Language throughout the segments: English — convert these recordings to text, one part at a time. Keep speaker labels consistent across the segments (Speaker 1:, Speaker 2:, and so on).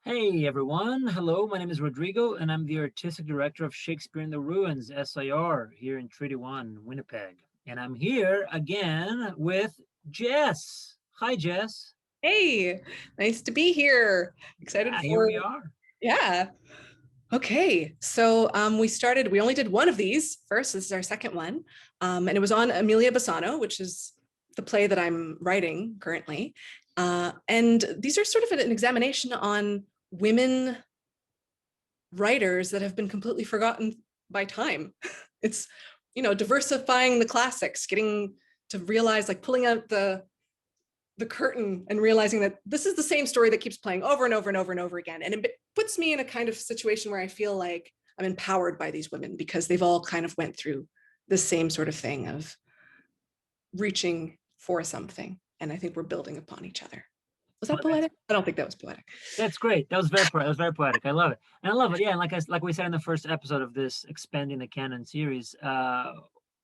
Speaker 1: Hey everyone, hello, my name is Rodrigo and I'm the Artistic Director of Shakespeare in the Ruins, SIR, here in Treaty 1, Winnipeg. And I'm here again with Jess. Hi, Jess.
Speaker 2: Hey, nice to be here. Excited
Speaker 1: Yeah, here
Speaker 2: for,
Speaker 1: we are.
Speaker 2: yeah. Okay, so we only did one of these first. This is our second one. And it was on Amelia Bassano, which is the play that I'm writing currently. And these are sort of an examination on women writers that have been completely forgotten by time. It's, diversifying the classics, getting to realize, like pulling out the curtain and realizing that this is the same story that keeps playing over and over and over and over again. And it puts me in a kind of situation where I feel like I'm empowered by these women because they've all kind of went through the same sort of thing of reaching for something. And I think we're building upon each other. Was
Speaker 1: Well,
Speaker 2: that poetic? I don't think that was poetic.
Speaker 1: that's great. That was very poetic. I love it. And I love it. Yeah, and like we said in the first episode of this expanding the canon series,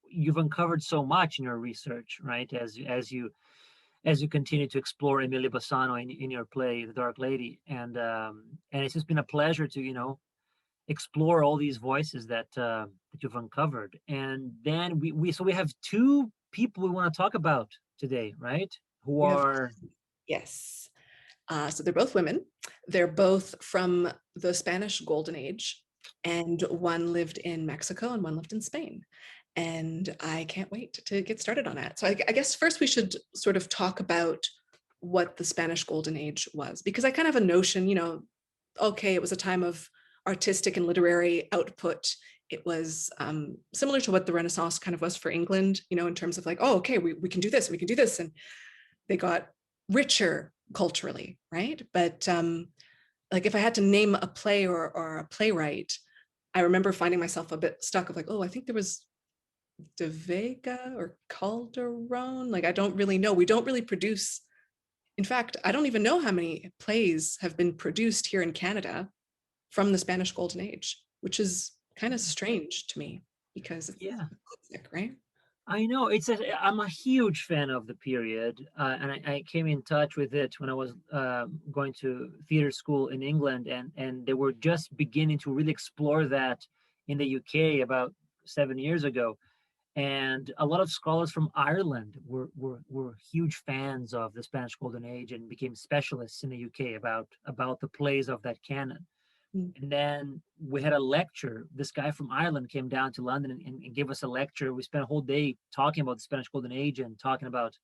Speaker 1: you've uncovered so much in your research, right? As you continue to explore Emilia Bassano in your play, The Dark Lady, and it's just been a pleasure to explore all these voices that you've uncovered. And then we have two people we want to talk about today, right? Who
Speaker 2: We have,
Speaker 1: are
Speaker 2: yes. So they're both women. They're both from the Spanish Golden Age, and one lived in Mexico and one lived in Spain. And I can't wait to get started on that. So I guess first we should sort of talk about what the Spanish Golden Age was, because I kind of have a notion, okay, it was a time of artistic and literary output. It was similar to what the Renaissance kind of was for England, in terms of like, oh, okay, we can do this, we can do this. And they got richer culturally, right? But like if I had to name a play or a playwright, I remember finding myself a bit stuck of like, oh, I think there was De Vega or Calderon. Like, I don't really know. We don't really produce. In fact, I don't even know how many plays have been produced here in Canada from the Spanish Golden Age, which is kind of strange to me because it's
Speaker 1: yeah.
Speaker 2: classic, right?
Speaker 1: I know I'm a huge fan of the period, and I came in touch with it when I was going to theater school in England, and they were just beginning to really explore that in the UK about 7 years ago. And a lot of scholars from Ireland were huge fans of the Spanish Golden Age and became specialists in the UK about the plays of that canon.
Speaker 2: Mm.
Speaker 1: And then we had a lecture. This guy from Ireland came down to London and gave us a lecture. We spent a whole day talking about the Spanish Golden Age and talking about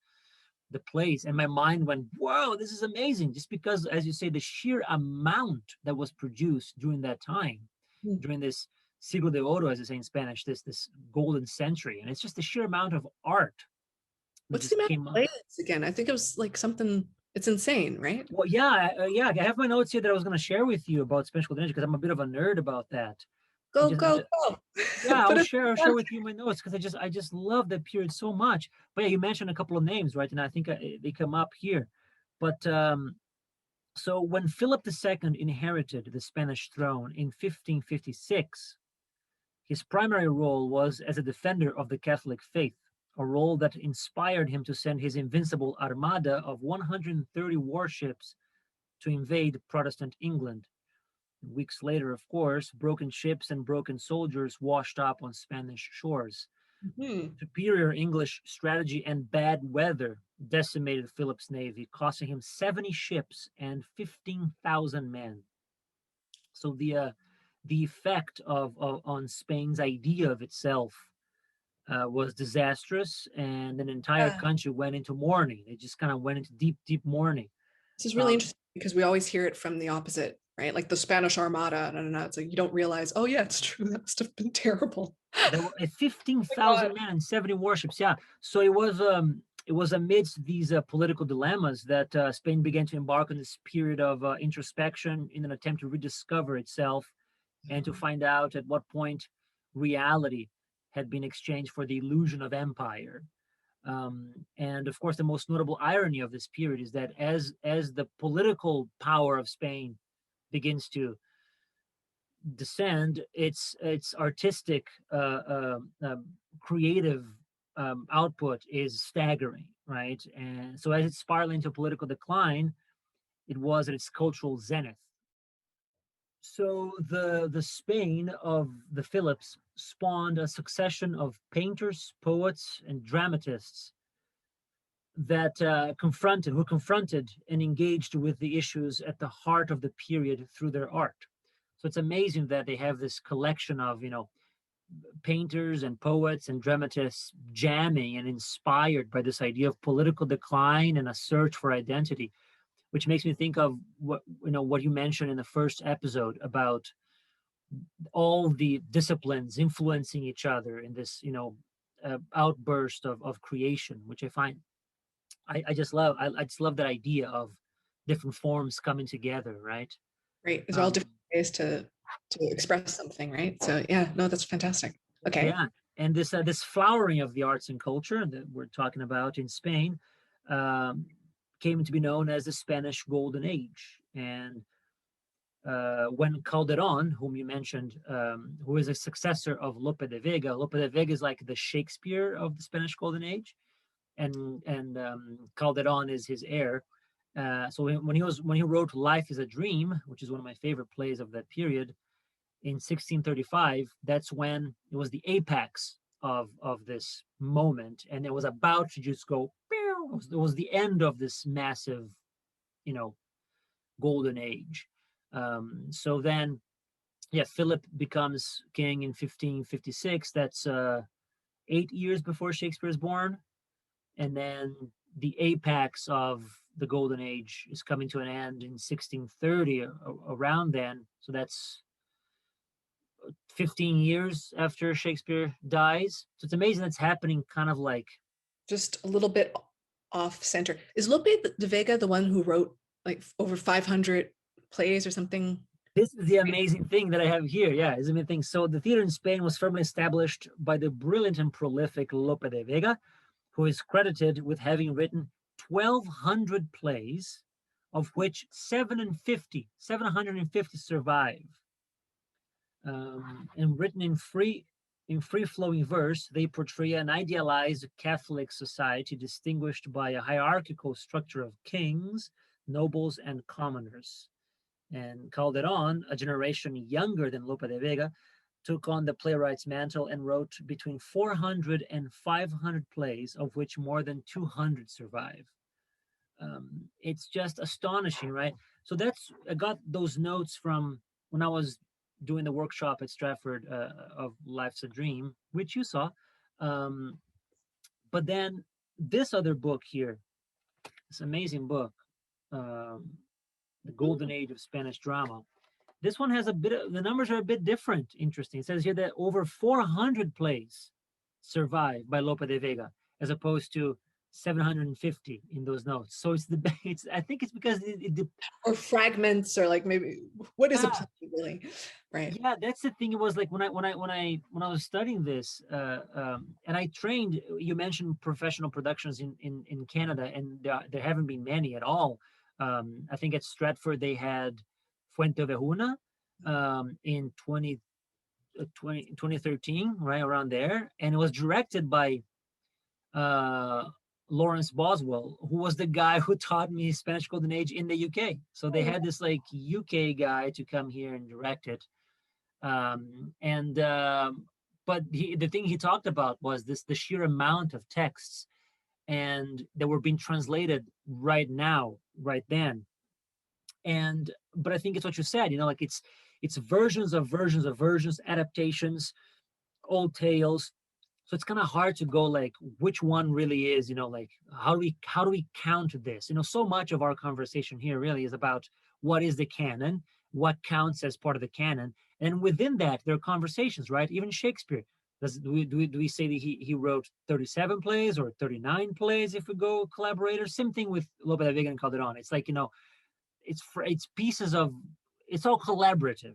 Speaker 1: the plays. And my mind went, "Whoa, this is amazing!" Just because, as you say, the sheer amount that was produced during that time,
Speaker 2: Mm.
Speaker 1: during this siglo de oro, as they say in Spanish, this golden century, and it's just the sheer amount of art that
Speaker 2: What's the
Speaker 1: just
Speaker 2: amount
Speaker 1: came
Speaker 2: of
Speaker 1: up.
Speaker 2: plays again? I think it was like something, it's insane, right?
Speaker 1: Well, yeah, yeah. I have my notes here that I was going to share with you about Spanish Golden Age because I'm a bit of a nerd about that. I
Speaker 2: Go,
Speaker 1: just, I
Speaker 2: go,
Speaker 1: just
Speaker 2: go.
Speaker 1: Yeah,
Speaker 2: Put it
Speaker 1: I'll
Speaker 2: on.
Speaker 1: share with you my notes because I just love that period so much. But yeah, you mentioned a couple of names, right? And I think they come up here. But so when Philip II inherited the Spanish throne in 1556, his primary role was as a defender of the Catholic faith, a role that inspired him to send his invincible armada of 130 warships to invade Protestant England. Weeks later, of course, broken ships and broken soldiers washed up on Spanish shores.
Speaker 2: Mhm.
Speaker 1: Superior English strategy and bad weather decimated Philip's navy, costing him 70 ships and 15,000 men. So the effect of on Spain's idea of itself was disastrous, and an entire
Speaker 2: Yeah.
Speaker 1: country went into mourning. It just kind of went into deep, deep mourning.
Speaker 2: This is really
Speaker 1: Um,
Speaker 2: interesting because we always hear it from the opposite, right? Like the Spanish Armada. No, no, no. It's like you don't realize, oh yeah, it's true. That must have been terrible.
Speaker 1: There were
Speaker 2: Oh my
Speaker 1: 15,000
Speaker 2: God.
Speaker 1: men and 70 warships. Yeah, so it was amidst these political dilemmas that Spain began to embark on this period of introspection in an attempt to rediscover itself and to find out at what point reality had been exchanged for the illusion of empire. And of course, the most notable irony of this period is that as the political power of Spain begins to descend, its artistic, creative output is staggering, right? And so as it's spiraling into political decline, it was at its cultural zenith. So the Spain of the Philips spawned a succession of painters, poets, and dramatists that who confronted and engaged with the issues at the heart of the period through their art. So it's amazing that they have this collection of, painters and poets and dramatists jamming and inspired by this idea of political decline and a search for identity, which makes me think of what you mentioned in the first episode about all the disciplines influencing each other in this outburst of creation, which I find I just love. I just love that idea of different forms coming together, right?
Speaker 2: Right. There's all
Speaker 1: Um,
Speaker 2: different ways to express something, right? So yeah, no, that's fantastic. Okay.
Speaker 1: yeah, and this flowering of the arts and culture that we're talking about in Spain um, came to be known as the Spanish Golden Age. And when Calderon, whom you mentioned, who is a successor of Lope de Vega, Lope de Vega is like the Shakespeare of the Spanish Golden Age, and Calderon is his heir. So when he wrote Life is a Dream, which is one of my favorite plays of that period, in 1635, that's when it was the apex of this moment, and it was about to just go. It was the end of this massive, you know, golden age. So then, yeah, Philip becomes king in 1556. That's 8 years before Shakespeare is born, and then the apex of the golden age is coming to an end in 1630 around then. So that's 15 years after Shakespeare dies. So it's amazing that's happening kind of like
Speaker 2: Just a little bit off center. Is Lope de Vega the one who wrote like over 500 plays or something?
Speaker 1: this is the amazing thing that I have here. Yeah, is the amazing thing. So the theater in Spain was firmly established by the brilliant and prolific Lope de Vega, who is credited with having written 1,200 plays, of which 750 survive. And written in free flowing verse, they portray an idealized Catholic society distinguished by a hierarchical structure of kings, nobles, and commoners. And Calderon, a generation younger than Lope de Vega, took on the playwright's mantle and wrote between 400 and 500 plays, of which more than 200 survive. It's just astonishing, right? So I got those notes from when I was doing the workshop at Stratford of Life's a Dream, which you saw. Um, but then this other book here, this amazing book, um, The Golden Age of Spanish Drama. This one has the numbers are a bit different. Interesting. It says here that over 400 plays survive by Lope de Vega, as opposed to 750 in those notes. So I think it's because
Speaker 2: Or fragments, or like maybe what is a
Speaker 1: yeah,
Speaker 2: play really? Right.
Speaker 1: yeah, that's the thing. It was like when I was studying this, and I trained. You mentioned professional productions in Canada, and there haven't been many at all. I think at Stratford they had Fuente Vejuna in 2013, right around there, and it was directed by uh, Lawrence Boswell, who was the guy who taught me Spanish Golden Age in the UK. So they had this like UK guy to come here and direct it. And but the thing he talked about was the sheer amount of texts and that were being translated right now, right then. And but I think it's what you said, like it's versions of versions of versions, adaptations, old tales. So it's kind of hard to go like which one really is, like how do we count this? So much of our conversation here really is about what is the canon, what counts as part of the canon, and within that there are conversations, right? Even Shakespeare. Do we say that he wrote 37 plays or 39 plays if we go collaborators? Same thing with Lope de Vega and Calderon. It's like, it's pieces of, it's all collaborative,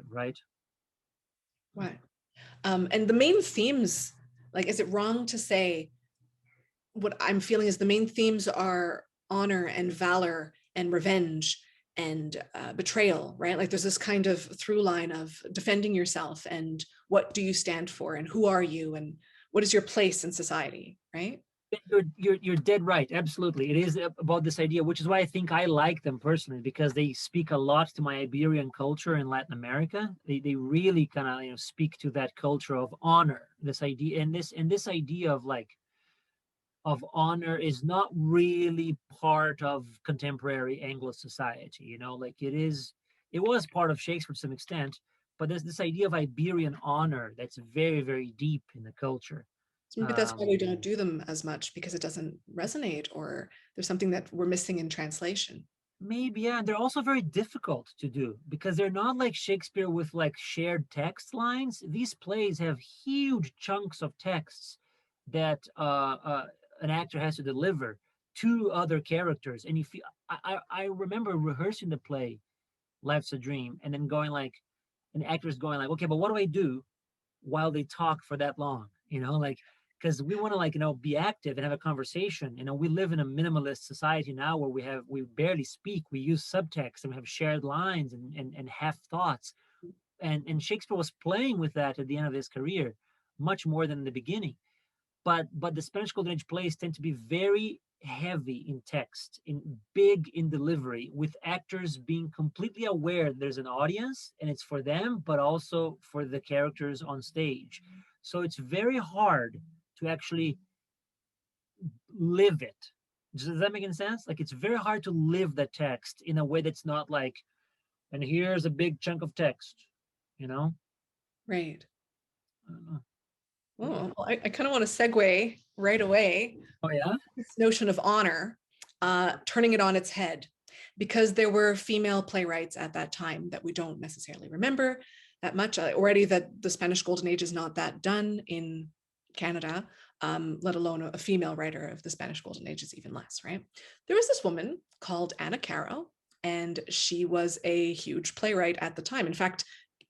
Speaker 1: right?
Speaker 2: Right. And the main themes, like, is it wrong to say what I'm feeling is the main themes are honor and valor and revenge and betrayal, right? Like there's this kind of through line of defending yourself and what do you stand for and who are you and what is your place in society, right?
Speaker 1: You're dead right. Absolutely, it is about this idea, which is why I think I like them personally, because they speak a lot to my Iberian culture in Latin America. They really kind of, you know, speak to that culture of honor. This idea, and this idea of like of honor is not really part of contemporary Anglo society. You know, like it is. It was part of Shakespeare to some extent, but there's this idea of Iberian honor that's very, very deep in the culture.
Speaker 2: So maybe that's why we don't do them as much, because it doesn't resonate, or there's something that we're missing in translation.
Speaker 1: Maybe, yeah. They're also very difficult to do because they're not like Shakespeare with like shared text lines. These plays have huge chunks of texts that an actor has to deliver to other characters. And if you, I remember rehearsing the play Life's a Dream and then going like, an actor's going like, okay, but what do I do while they talk for that long? You know, like, because we want to like, you know, be active and have a conversation. You know, we live in a minimalist society now where we barely speak, we use subtext and we have shared lines and half thoughts. And Shakespeare was playing with that at the end of his career much more than in the beginning. But the Spanish Golden Age plays tend to be very heavy in text, in big in delivery, with actors being completely aware there's an audience and it's for them, but also for the characters on stage. So it's very hard to actually live it. Does that make any sense? Like it's very hard to live the text in a way that's not like, and here's a big chunk of text, you know?
Speaker 2: Right.
Speaker 1: I don't know.
Speaker 2: Oh, well, I kind of want to segue right away.
Speaker 1: Oh yeah?
Speaker 2: This notion of honor, turning it on its head, because there were female playwrights at that time that we don't necessarily remember that much already, that the Spanish Golden Age is not that done in Canada, let alone a female writer of the Spanish Golden Age is even less, right? There was this woman called Caro, and she was a huge playwright at the time. In fact,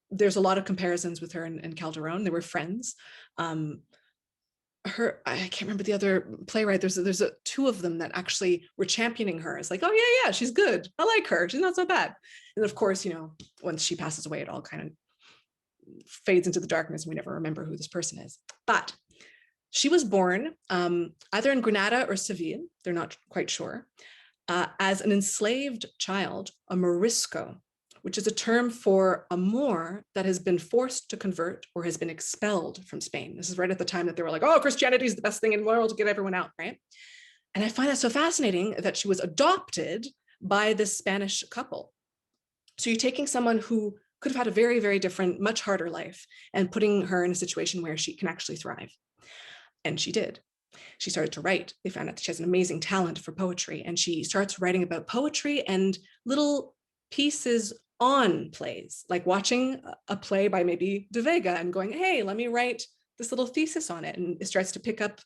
Speaker 2: there's a lot of comparisons with her and Calderon. They were friends. I can't remember the other playwright. There's two of them that actually were championing her. It's like, oh yeah, she's good. I like her. She's not so bad. And of course, you know, once she passes away, it all kind of fades into the darkness. And we never remember who this person is. But she was born either in Granada or Seville. They're not quite sure. As an enslaved child, a Morisco, which is a term for a Moor that has been forced to convert or has been expelled from Spain. This is right at the time that they were like, oh, Christianity is the best thing in the world to get everyone out, right? And I find that so fascinating that she was adopted by this Spanish couple. So you're taking someone who could have had a very, very different, much harder life and putting her in a situation where she can actually thrive. And she did. She started to write. They found out that she has an amazing talent for poetry, and she starts writing about poetry and little pieces on plays, like watching a play by maybe De Vega and going, hey, let me write this little thesis on it. And it starts to pick up,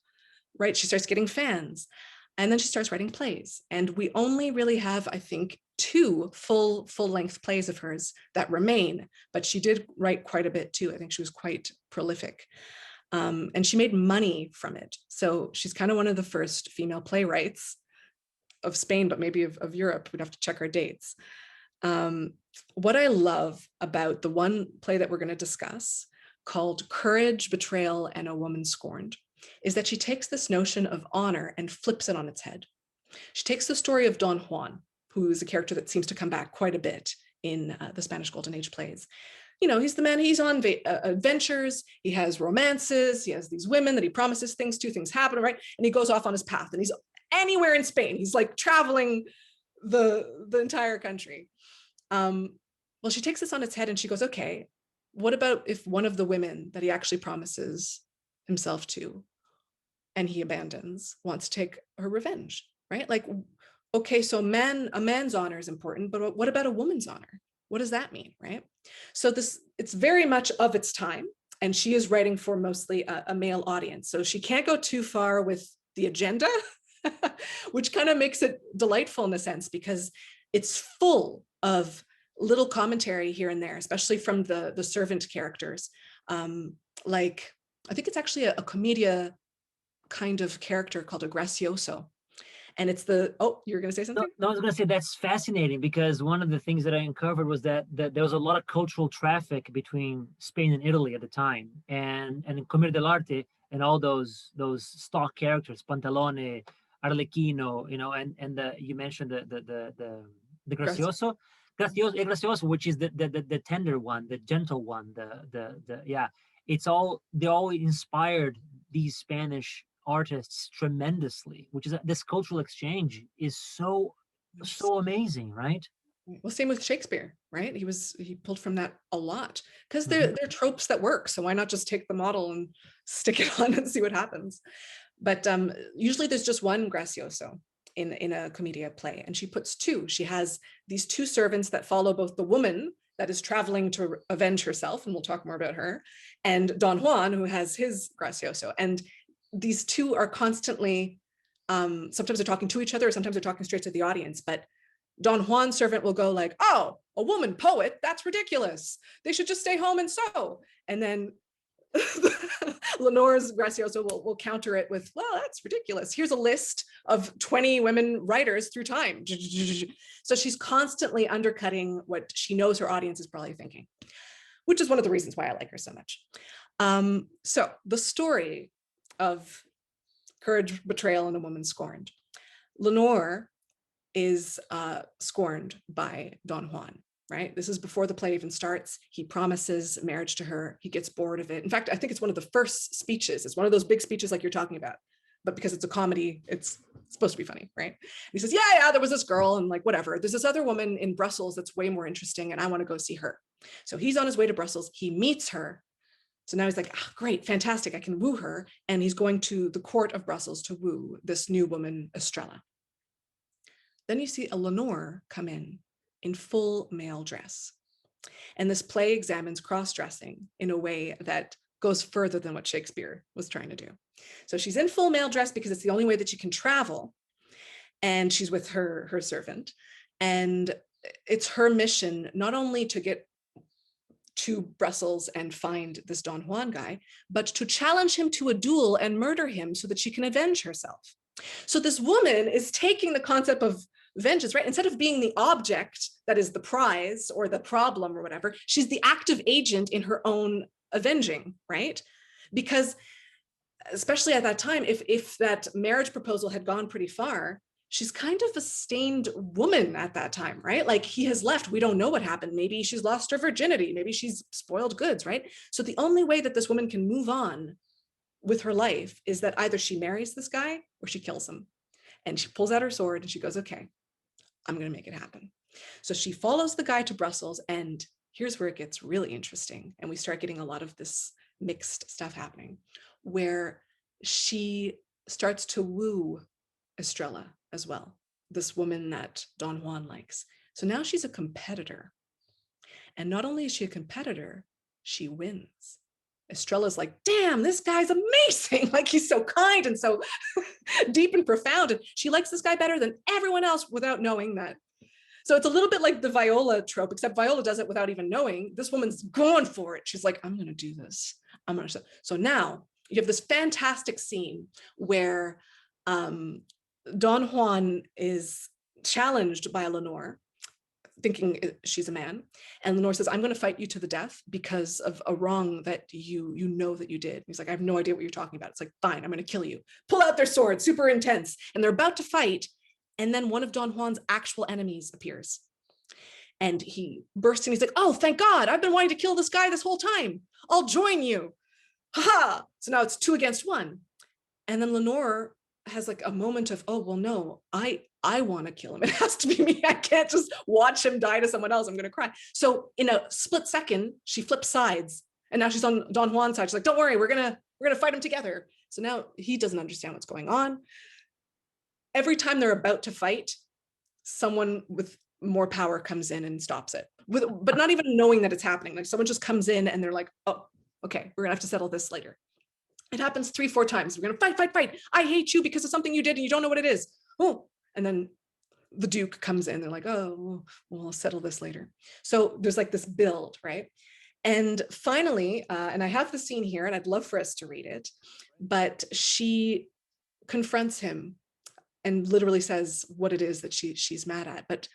Speaker 2: right? She starts getting fans. And then she starts writing plays. And we only really have, I think, 2 full-length plays of hers that remain, but she did write quite a bit too. I think she was quite prolific. And she made money from it. So she's kind of one of the first female playwrights of Spain, but maybe of Europe. We'd have to check our dates. What I love about the one play that we're going to discuss, called Courage, Betrayal, and a Woman Scorned, is that she takes this notion of honor and flips it on its head. She takes the story of Don Juan, who is a character that seems to come back quite a bit in the Spanish Golden Age plays. You know, he's the man, he's on adventures, he has romances, he has these women that he promises things to, things happen, right? And he goes off on his path, and he's anywhere in Spain. He's like traveling the entire country. Well, she takes this on its head and she goes, okay, what about if one of the women that he actually promises himself to and he abandons wants to take her revenge, right? Like, okay, so a man's honor is important, but what about a woman's honor? What does that mean, right? So it's very much of its time, and she is writing for mostly a male audience. So she can't go too far with the agenda, which kind of makes it delightful in a sense, because it's full of little commentary here and there, especially from the servant characters. Like, I think it's actually a commedia kind of character called a gracioso. And it's you're going to say something?
Speaker 1: No, I was going to say that's fascinating, because one of the things that I uncovered was that there was a lot of cultural traffic between Spain and Italy at the time. And in Commedia dell'arte, and all those stock characters, Pantalone, Arlecchino, and you mentioned the
Speaker 2: Gracias.
Speaker 1: Gracioso, Gracioso, which is the tender one, the gentle one, yeah, they all inspired these Spanish artists tremendously, which is this cultural exchange is so amazing, right?
Speaker 2: Well, same with Shakespeare, right? He pulled from that a lot because
Speaker 1: Mhm.
Speaker 2: they're tropes that work. So why not just take the model and stick it on and see what happens? But usually there's just one gracioso in a commedia play, and she puts two. She has these two servants that follow both the woman that is traveling to avenge herself, and we'll talk more about her, and Don Juan, who has his gracioso. And these two are constantly, sometimes they're talking to each other, or sometimes they're talking straight to the audience, but Don Juan's servant will go like, oh, a woman poet, that's ridiculous. They should just stay home and sew. And then Lenore's gracioso will counter it with, well, that's ridiculous. Here's a list of 20 women writers through time. So she's constantly undercutting what she knows her audience is probably thinking, which is one of the reasons why I like her so much. So the story of Courage, Betrayal, and a Woman Scorned. Lenore is scorned by Don Juan, right? This is before the play even starts. He promises marriage to her. He gets bored of it. In fact, I think it's one of the first speeches. It's one of those big speeches like you're talking about, but because it's a comedy, it's supposed to be funny, right? And he says, yeah, there was this girl and like, whatever. There's this other woman in Brussels that's way more interesting and I want to go see her. So he's on his way to Brussels. He meets her. So now he's like, oh, great, fantastic, I can woo her. And he's going to the court of Brussels to woo this new woman, Estrella. Then you see a Lenore come in full male dress. And this play examines cross-dressing in a way that goes further than what Shakespeare was trying to do. So she's in full male dress because it's the only way that she can travel. And she's with her servant. And it's her mission not only to get to Brussels and find this Don Juan guy, but to challenge him to a duel and murder him so that she can avenge herself. So this woman is taking the concept of vengeance, right? Instead of being the object that is the prize or the problem or whatever, she's the active agent in her own avenging, right? Because especially at that time, if that marriage proposal had gone pretty far, she's kind of a stained woman at that time, right? Like he has left, we don't know what happened. Maybe she's lost her virginity, maybe she's spoiled goods, right? So the only way that this woman can move on with her life is that either she marries this guy or she kills him. And she pulls out her sword and she goes, okay, I'm going to make it happen. So she follows the guy to Brussels, and here's where it gets really interesting. And we start getting a lot of this mixed stuff happening, where she starts to woo Estrella as well, this woman that Don Juan likes. So now she's a competitor. And not only is she a competitor, she wins. Estrella's like, damn, this guy's amazing. Like he's so kind and so deep and profound. And she likes this guy better than everyone else without knowing that. So it's a little bit like the Viola trope, except Viola does it without even knowing. This woman's going for it. She's like, I'm going to do this. So now you have this fantastic scene where Don Juan is challenged by Lenore, thinking she's a man, and Lenore says, I'm going to fight you to the death because of a wrong that you know that you did. He's like, I have no idea what you're talking about. It's like, fine, I'm going to kill you. Pull out their sword, super intense, and they're about to fight, and then one of Don Juan's actual enemies appears, and he bursts in. He's like, oh, thank God, I've been wanting to kill this guy this whole time. I'll join you. Ha! So now it's 2 against 1, and then Lenore has like a moment of, oh, well, no, I want to kill him. It has to be me. I can't just watch him die to someone else. I'm going to cry. So in a split second, she flips sides, and now she's on Don Juan's side. She's like, don't worry, we're going to fight him together. So now he doesn't understand what's going on. Every time they're about to fight, someone with more power comes in and stops it, but not even knowing that it's happening. Like someone just comes in and they're like, oh, okay, we're going to have to settle this later. It happens 3-4 times. We're going to fight. I hate you because of something you did and you don't know what it is. Oh, and then the Duke comes in. They're like, oh, we'll settle this later. So there's like this build, right? And finally, and I have the scene here and I'd love for us to read it, but she confronts him and literally says what it is that she's mad at, but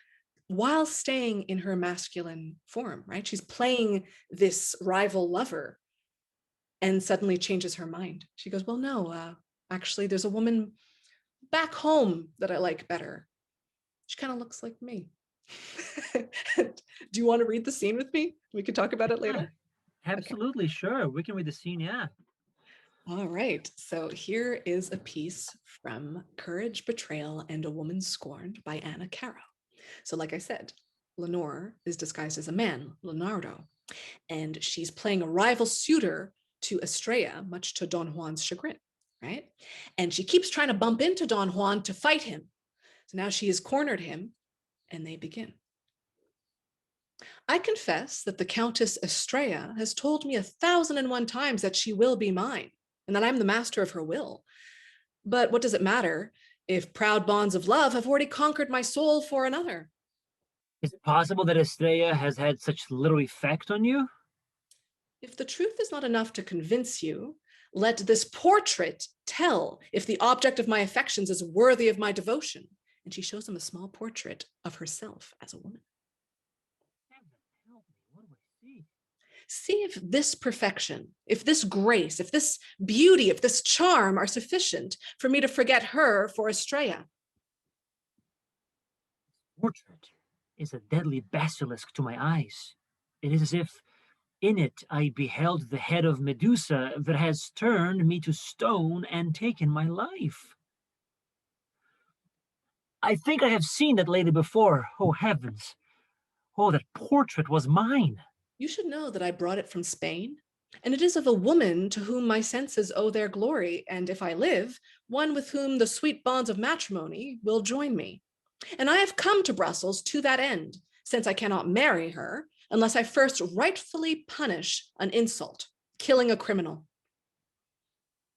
Speaker 2: while staying in her masculine form, right? She's playing this rival lover, and suddenly changes her mind. She goes, well, no, actually, there's a woman back home that I like better. She kind of looks like me. Do you want to read the scene with me? We could talk about it later.
Speaker 1: Absolutely, okay. Sure. We can read the scene, yeah.
Speaker 2: All right. So here is a piece from Courage, Betrayal, and a Woman Scorned by Anna Caro. So like I said, Lenore is disguised as a man, Leonardo, and she's playing a rival suitor to Estrella, much to Don Juan's chagrin, right? And she keeps trying to bump into Don Juan to fight him. So now she has cornered him, and they begin. I confess that the Countess Estrella has told me 1,001 times that she will be mine, and that I'm the master of her will. But what does it matter if proud bonds of love have already conquered my soul for another?
Speaker 1: Is it possible that Estrella has had such little effect on you?
Speaker 2: If the truth is not enough to convince you, let this portrait tell if the object of my affections is worthy of my devotion. And she shows him a small portrait of herself as a woman.
Speaker 1: What do I see?
Speaker 2: See if this perfection, if this grace, if this beauty, if this charm are sufficient for me to forget her for Estrella.
Speaker 1: Portrait is a deadly basilisk to my eyes. It is as if in it I beheld the head of Medusa that has turned me to stone and taken my life. I think I have seen that lady before. Oh, heavens. Oh, that portrait was mine.
Speaker 2: You should know that I brought it from Spain, and it is of a woman to whom my senses owe their glory, and if I live, one with whom the sweet bonds of matrimony will join me. And I have come to Brussels to that end, since I cannot marry her unless I first rightfully punish an insult, killing a criminal.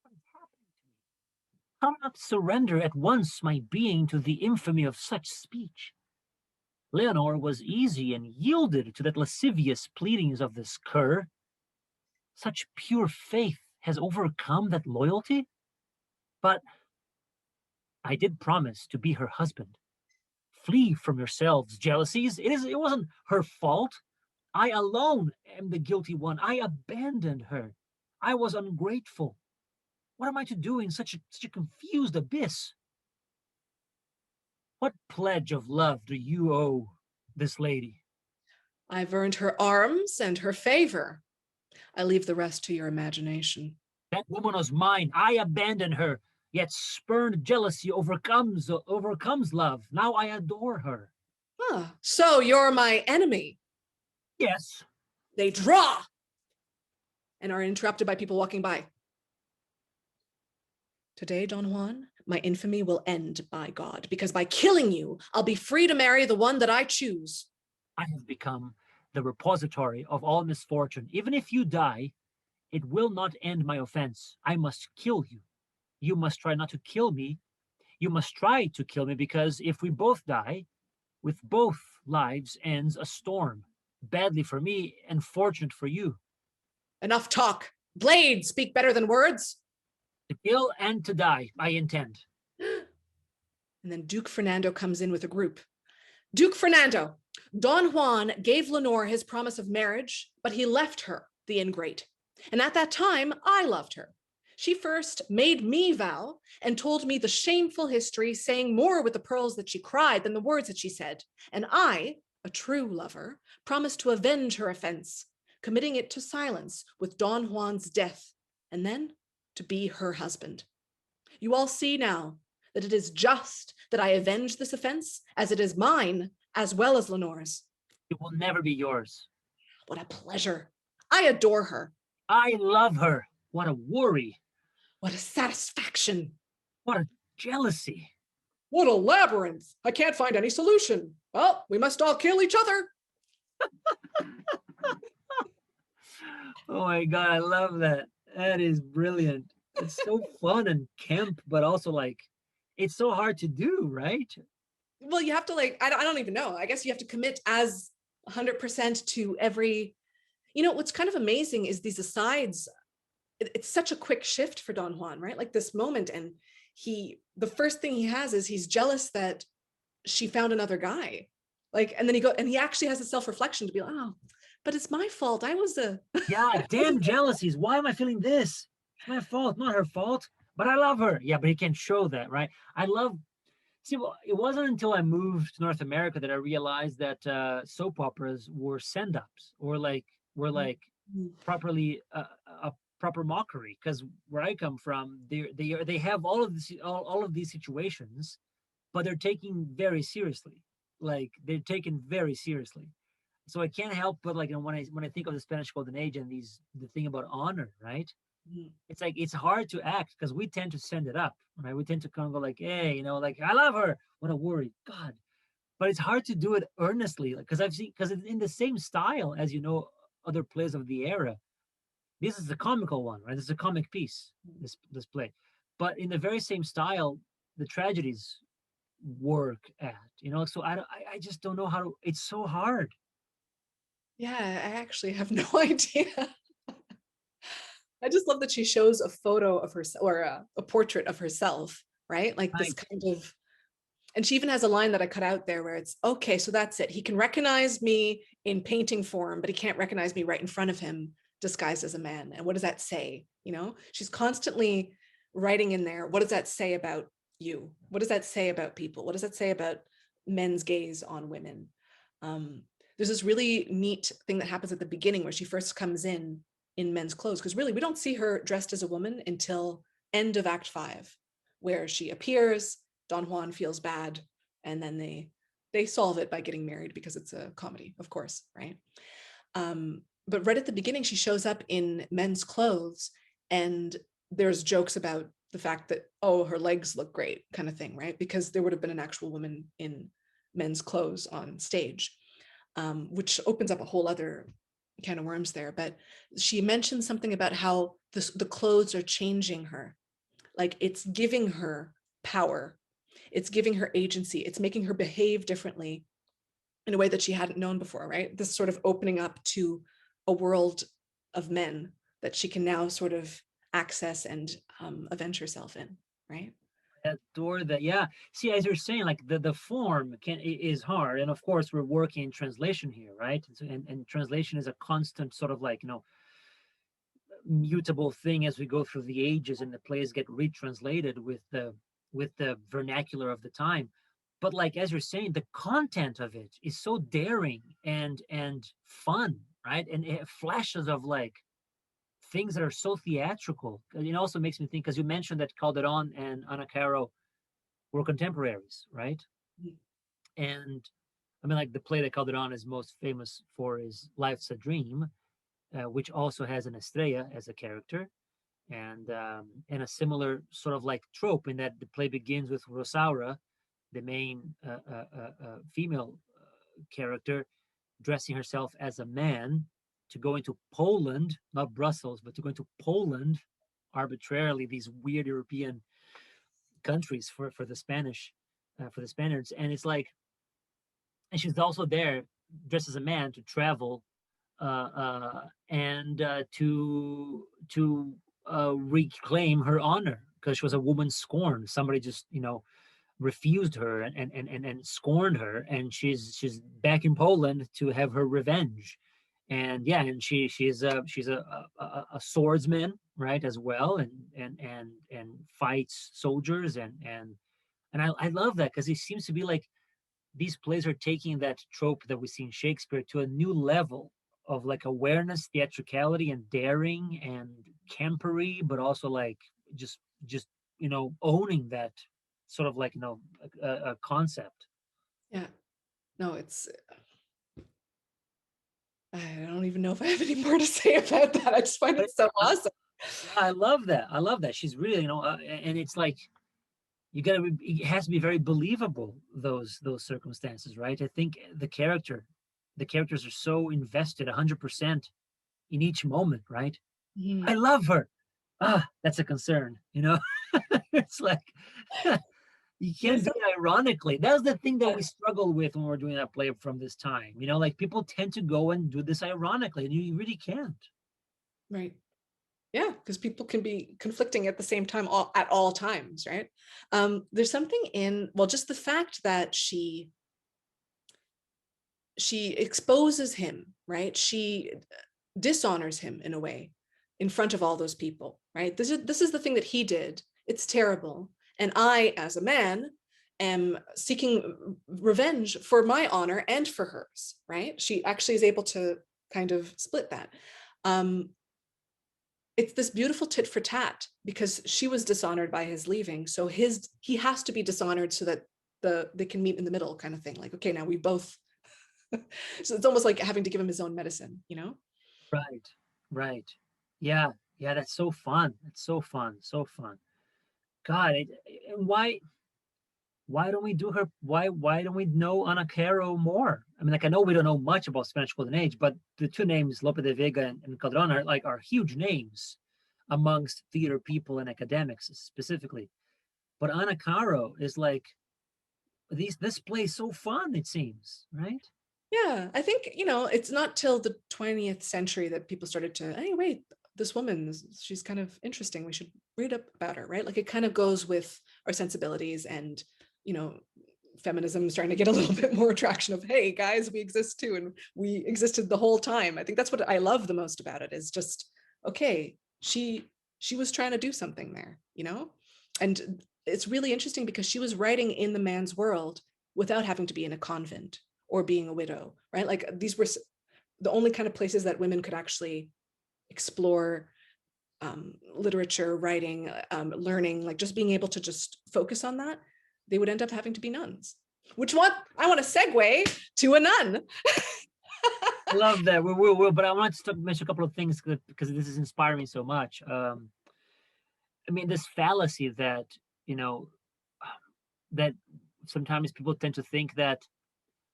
Speaker 1: What is happening to me? How not surrender at once my being to the infamy of such speech? Leonore was easy and yielded to that lascivious pleadings of this cur. Such pure faith has overcome that loyalty? But I did promise to be her husband. Flee from yourselves, jealousies. It wasn't her fault. I alone am the guilty one. I abandoned her. I was ungrateful. What am I to do in such a confused abyss? What pledge of love do you owe this lady?
Speaker 2: I've earned her arms and her favor. I leave the rest to your imagination.
Speaker 1: That woman was mine. I abandoned her. Yet spurned jealousy overcomes love. Now I adore her.
Speaker 2: Ah, so you're my enemy.
Speaker 1: Yes.
Speaker 2: They draw and are interrupted by people walking by. Today, Don Juan, my infamy will end, by God, because by killing you, I'll be free to marry the one that I choose.
Speaker 1: I have become the repository of all misfortune. Even if you die, it will not end my offense. I must kill you. You must try not to kill me. You must try to kill me, because if we both die, with both lives ends a storm. Badly for me and fortunate for you.
Speaker 2: Enough talk. Blades speak better than words.
Speaker 1: To kill and to die, I intend.
Speaker 2: And then Duke Fernando comes in with a group. Duke Fernando, Don Juan gave Lenore his promise of marriage, but he left her, the ingrate. And at that time, I loved her. She first made me vow and told me the shameful history, saying more with the pearls that she cried than the words that she said. And I, a true lover, promised to avenge her offense, committing it to silence with Don Juan's death, and then to be her husband. You all see now that it is just that I avenge this offense, as it is mine as well as Lenore's.
Speaker 1: It will never be yours.
Speaker 2: What a pleasure. I adore her.
Speaker 1: I love her. What a worry.
Speaker 2: What a satisfaction.
Speaker 1: What a jealousy.
Speaker 2: What a labyrinth. I can't find any solution. Well, we must all kill each other.
Speaker 1: Oh my God, I love that. That is brilliant. It's so fun and camp, but also like, it's so hard to do, right?
Speaker 2: Well, you have to I don't even know. I guess you have to commit as 100% to every, what's kind of amazing is these asides. It's such a quick shift for Don Juan, right? Like this moment. And the first thing he has is he's jealous that she found another guy. And then he actually has a self-reflection to be like, oh, but it's my fault. I was the
Speaker 1: Yeah, damn jealousies. Why am I feeling this? It's my fault, not her fault. But I love her. Yeah, but he can't show that, right? I love. See, well, it wasn't until I moved to North America that I realized that soap operas were send-ups, or like were like properly a proper mockery. Because where I come from, they have all of these situations, but they're taken very seriously. Like they're taken very seriously. So I can't help but like, when I think of the Spanish Golden Age and the thing about honor, right?
Speaker 2: Mhm.
Speaker 1: It's like it's hard to act because we tend to send it up, right? We tend to kind of go like, hey, like I love her. What a worry, God. But it's hard to do it earnestly, like because I've seen because it's in the same style as other plays of the era. This is a comical one, right? This is a comic piece. This play, but in the very same style, the tragedies work at. So I just don't know how to. It's so hard.
Speaker 2: Yeah, I actually have no idea. I just love that she shows a photo of herself, or a portrait of herself, right? Like this
Speaker 1: Right.
Speaker 2: kind of, and she even has a line that I cut out there where it's, okay, so that's it. He can recognize me in painting form, but he can't recognize me right in front of him, disguised as a man. And what does that say? She's constantly writing in there. What does that say about you? What does that say about people? What does that say about men's gaze on women? Um, there's this really neat thing that happens at the beginning where she first comes in men's clothes, because really we don't see her dressed as a woman until end of Act 5, where she appears, Don Juan feels bad, and then they solve it by getting married because it's a comedy, of course, right? But right at the beginning, she shows up in men's clothes, and there's jokes about the fact that, oh, her legs look great, kind of thing, right? Because there would have been an actual woman in men's clothes on stage, which opens up a whole other can of worms there. But she mentioned something about how the clothes are changing her, like it's giving her power, it's giving her agency, it's making her behave differently in a way that she hadn't known before, right? This sort of opening up to a world of men that she can now sort of access and avenge herself in, right?
Speaker 1: Adore that. Yeah. See, as you're saying, like the form is hard, and of course we're working in translation here, right? And translation is a constant sort of like mutable thing as we go through the ages, and the plays get retranslated with the vernacular of the time. But like as you're saying, the content of it is so daring and fun, right? And it flashes of like things that are so theatrical. It also makes me think, because you mentioned that Calderon and Ana Caro were contemporaries, right?
Speaker 2: Mhm.
Speaker 1: And I mean, like the play that Calderon is most famous for is Life's a Dream, which also has an Estrella as a character, and a similar sort of like trope in that the play begins with Rosaura, the main female character, dressing herself as a man to go into Poland, not Brussels, but to go into Poland arbitrarily, these weird European countries for the Spanish, for the Spaniards. And it's like, and she's also there dressed as a man to travel and to reclaim her honor, because she was a woman scorned. Somebody just refused her and scorned her, and she's back in Poland to have her revenge. And yeah, and she's a swordsman, right, as well, and fights soldiers, and I love that, because it seems to be like these plays are taking that trope that we see in Shakespeare to a new level of like awareness, theatricality, and daring and campery, but also like just owning that sort of like a concept.
Speaker 2: Yeah, no, I don't even know if I have any more to say about that. I just find
Speaker 1: But
Speaker 2: it so
Speaker 1: I,
Speaker 2: awesome.
Speaker 1: I love that. I love that. She's really, and it's like it has to be very believable, those circumstances, right? I think the characters are so invested 100% in each moment, right? I
Speaker 2: Mhm.
Speaker 1: love her. That's a concern, It's like you can't
Speaker 2: There's
Speaker 1: do it ironically. That's the thing that we struggle with when we're doing that play from this time. Like people tend to go and do this ironically, and you really can't.
Speaker 2: right. Yeah, because people can be conflicting at the same time, at all times, right? There's something in, well, just the fact that she exposes him, right? She dishonors him in a way in front of all those people, right? This is the thing that he did. It's terrible. And I, as a man, am seeking revenge for my honor and for hers, right? She actually is able to kind of split that. It's this beautiful tit for tat because she was dishonored by his leaving. So he has to be dishonored so that they can meet in the middle kind of thing. Like, okay, now we both, so it's almost like having to give him his own medicine, you know?
Speaker 1: Right. Right. Yeah. Yeah. That's so fun. It's so fun. So fun. God, and why don't we do her? Why don't we know Ana Caro more? I mean, like I know we don't know much about Spanish Golden Age, but the two names Lope de Vega and Calderon are huge names amongst theater people and academics specifically. But Ana Caro is like this plays so fun. It seems right.
Speaker 2: Yeah, I think, it's not till the 20th century that people started to, hey, wait, this woman, she's kind of interesting. We should read up about her, right? Like it kind of goes with our sensibilities and, feminism is starting to get a little bit more attraction of, hey, guys, we exist too. And we existed the whole time. I think that's what I love the most about it is just, okay, she was trying to do something there, And it's really interesting because she was writing in the man's world without having to be in a convent or being a widow, right? Like these were the only kind of places that women could actually explore literature, writing, learning, like just being able to just focus on that. They would end up having to be nuns, which I want to segue to a nun.
Speaker 1: I love that. We will, but I want to mention a couple of things because this is inspiring me so much. I mean, this fallacy that you know that sometimes people tend to think that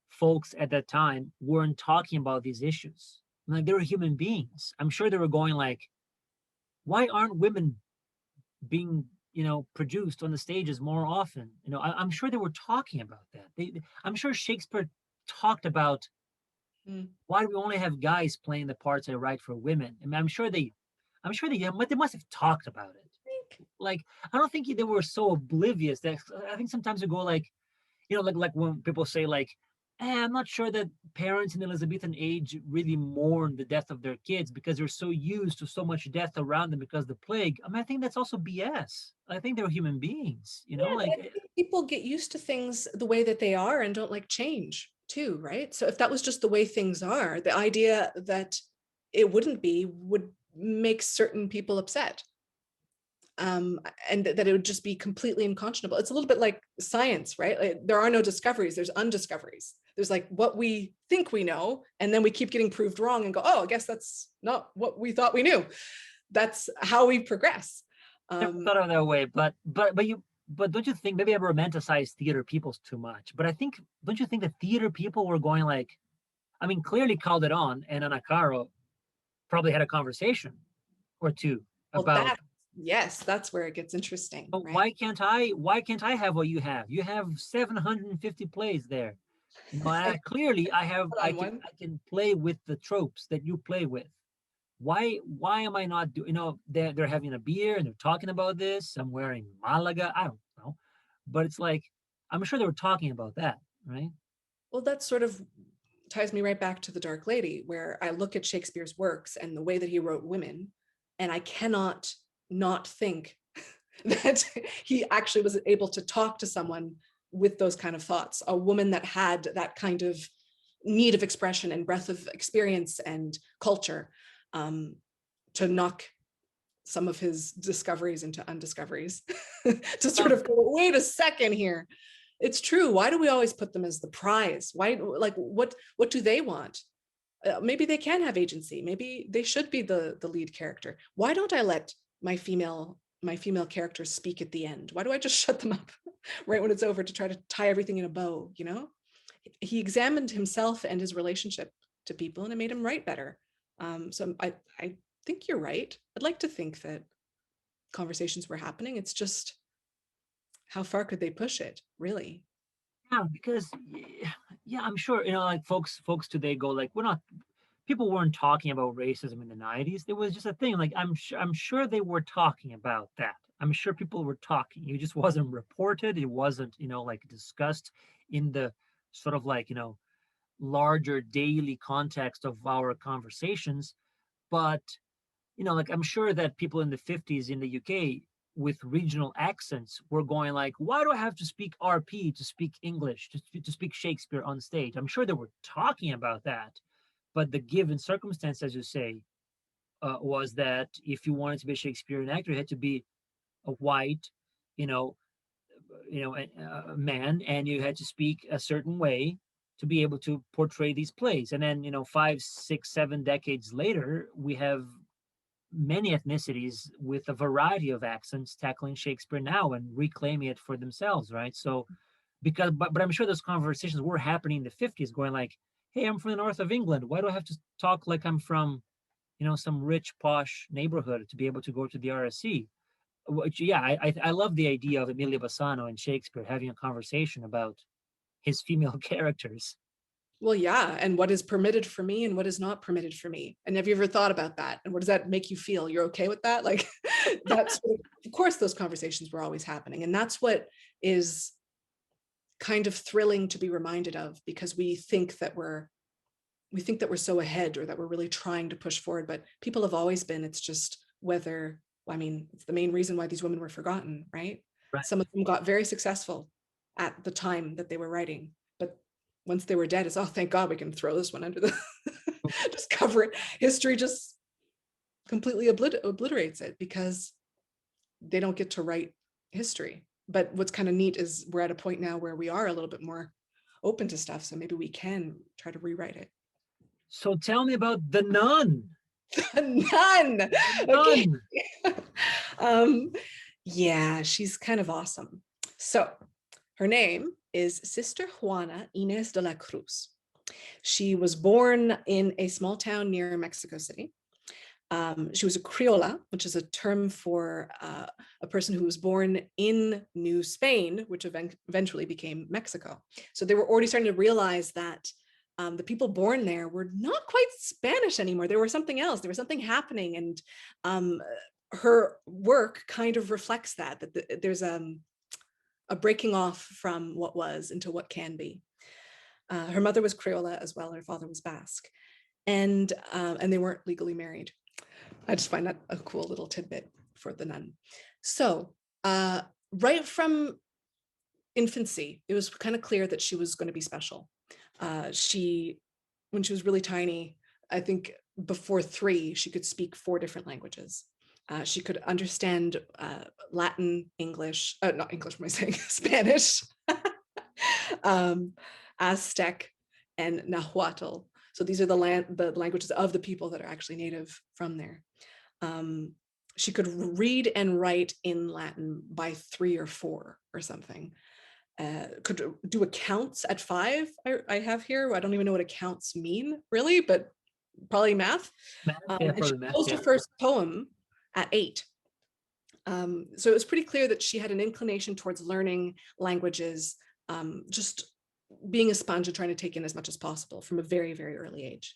Speaker 1: folks at that time weren't talking about these issues. Like they were human beings. I'm sure they were going like, why aren't women being produced on the stages more often? I'm sure they were talking about that. I'm sure Shakespeare talked about why do we only have guys playing the parts I write for women. I mean, they must have talked about it. Like I don't think they were so oblivious that I think sometimes they go like, like when people say like, I'm not sure that parents in the Elizabethan age really mourn the death of their kids because they're so used to so much death around them because of the plague. I mean, I think that's also BS. I think they're human beings,
Speaker 2: Yeah,
Speaker 1: like
Speaker 2: I think people get used to things the way that they are and don't like change too, right? So if that was just the way things are, the idea that it wouldn't be would make certain people upset. And that it would just be completely unconscionable. It's a little bit like science, right? Like, there are no discoveries, there's undiscoveries. There's like what we think we know, and then we keep getting proved wrong and go, oh, I guess that's not what we thought we knew. That's how we progress.
Speaker 1: never thought of it that way. But don't you think maybe I romanticize theater peoples too much? But don't you think the theater people were going like, I mean, clearly Calderon and Ana Caro probably had a conversation or two
Speaker 2: Well,
Speaker 1: about,
Speaker 2: yes, that's where it gets interesting,
Speaker 1: oh,
Speaker 2: right?
Speaker 1: why can't I have what you have? You have 750 plays there. Clearly
Speaker 2: On one.
Speaker 1: I can play with the tropes that you play with. Why am I not doing, they're having a beer and they're talking about this somewhere in Malaga. I don't know. But it's like, I'm sure they were talking about that, right?
Speaker 2: Well, that sort of ties me right back to The Dark Lady, where I look at Shakespeare's works and the way that he wrote women, and I cannot not think that he actually was able to talk to someone with those kind of thoughts, a woman that had that kind of need of expression and breadth of experience and culture, to knock some of his discoveries into undiscoveries, to sort of go, wait a second here. It's true. Why do we always put them as the prize? Why, like, what do they want? Maybe they can have agency. Maybe they should be the lead character. Why don't I let my female characters speak at the end? Why do I just shut them up right when it's over to try to tie everything in a bow? He examined himself and his relationship to people, and it made him write better. So I think you're right. I'd like to think that conversations were happening. It's just, how far could they push it, really?
Speaker 1: Yeah, because yeah, I'm sure, like folks today go like, we're not people weren't talking about racism in the 90s. It was just a thing. Like I'm sure they were talking about that. I'm sure people were talking. It just wasn't reported. It wasn't, like discussed in the sort of like, larger daily context of our conversations. But like I'm sure that people in the 50s in the UK with regional accents were going like, why do I have to speak RP to speak English, to speak Shakespeare on stage? I'm sure they were talking about that. But the given circumstance, as you say, was that if you wanted to be a Shakespearean actor, you had to be a white, you know, a man, and you had to speak a certain way to be able to portray these plays. And then, 5, 6, 7 decades later, we have many ethnicities with a variety of accents tackling Shakespeare now and reclaiming it for themselves, right? So, but I'm sure those conversations were happening in the 50s, going like, "Hey, I'm from the north of England. Why do I have to talk like I'm from, some rich posh neighborhood to be able to go to the RSC?" Which, yeah, I love the idea of Emilio Bassano and Shakespeare having a conversation about his female characters.
Speaker 2: Well, yeah. And what is permitted for me and what is not permitted for me. And have you ever thought about that? And what does that make you feel? You're okay with that? Like that's, of course, those conversations were always happening. And that's what is kind of thrilling to be reminded of, because we think that we're so ahead, or that we're really trying to push forward, but people have always been. It's just whether, I mean, it's the main reason why these women were forgotten, right?
Speaker 1: Right.
Speaker 2: Some of them got very successful at the time that they were writing, but once they were dead, it's, oh, thank God we can throw this one under the, just cover it. History just completely obliterates it because they don't get to write history. But what's kind of neat is we're at a point now where we are a little bit more open to stuff. So maybe we can try to rewrite it.
Speaker 1: So tell me about the nun.
Speaker 2: None. Okay.
Speaker 1: Nun.
Speaker 2: Yeah, she's kind of awesome. So her name is Sister Juana Ines de la Cruz. She was born in a small town near Mexico City. She was a Criolla, which is a term for a person who was born in New Spain, which eventually became Mexico. So they were already starting to realize that the people born there were not quite Spanish anymore. There was something else. There was something happening. And her work kind of reflects that there's a breaking off from what was into what can be. Her mother was Criolla as well. Her father was Basque. And they weren't legally married. I just find that a cool little tidbit for the nun. So right from infancy, it was kind of clear that she was going to be special. When she was really tiny, I think before 3, she could speak 4 different languages. She could understand Latin, English, not English, what am I saying? Spanish, Aztec, and Nahuatl. So these are the languages of the people that are actually native from there. She could read and write in Latin by 3 or 4 or something. Could do accounts at 5, I have here. I don't even know what accounts mean, really, but probably math. And she composed her first poem at 8. So it was pretty clear that she had an inclination towards learning languages, just being a sponge and trying to take in as much as possible from a very, very early age.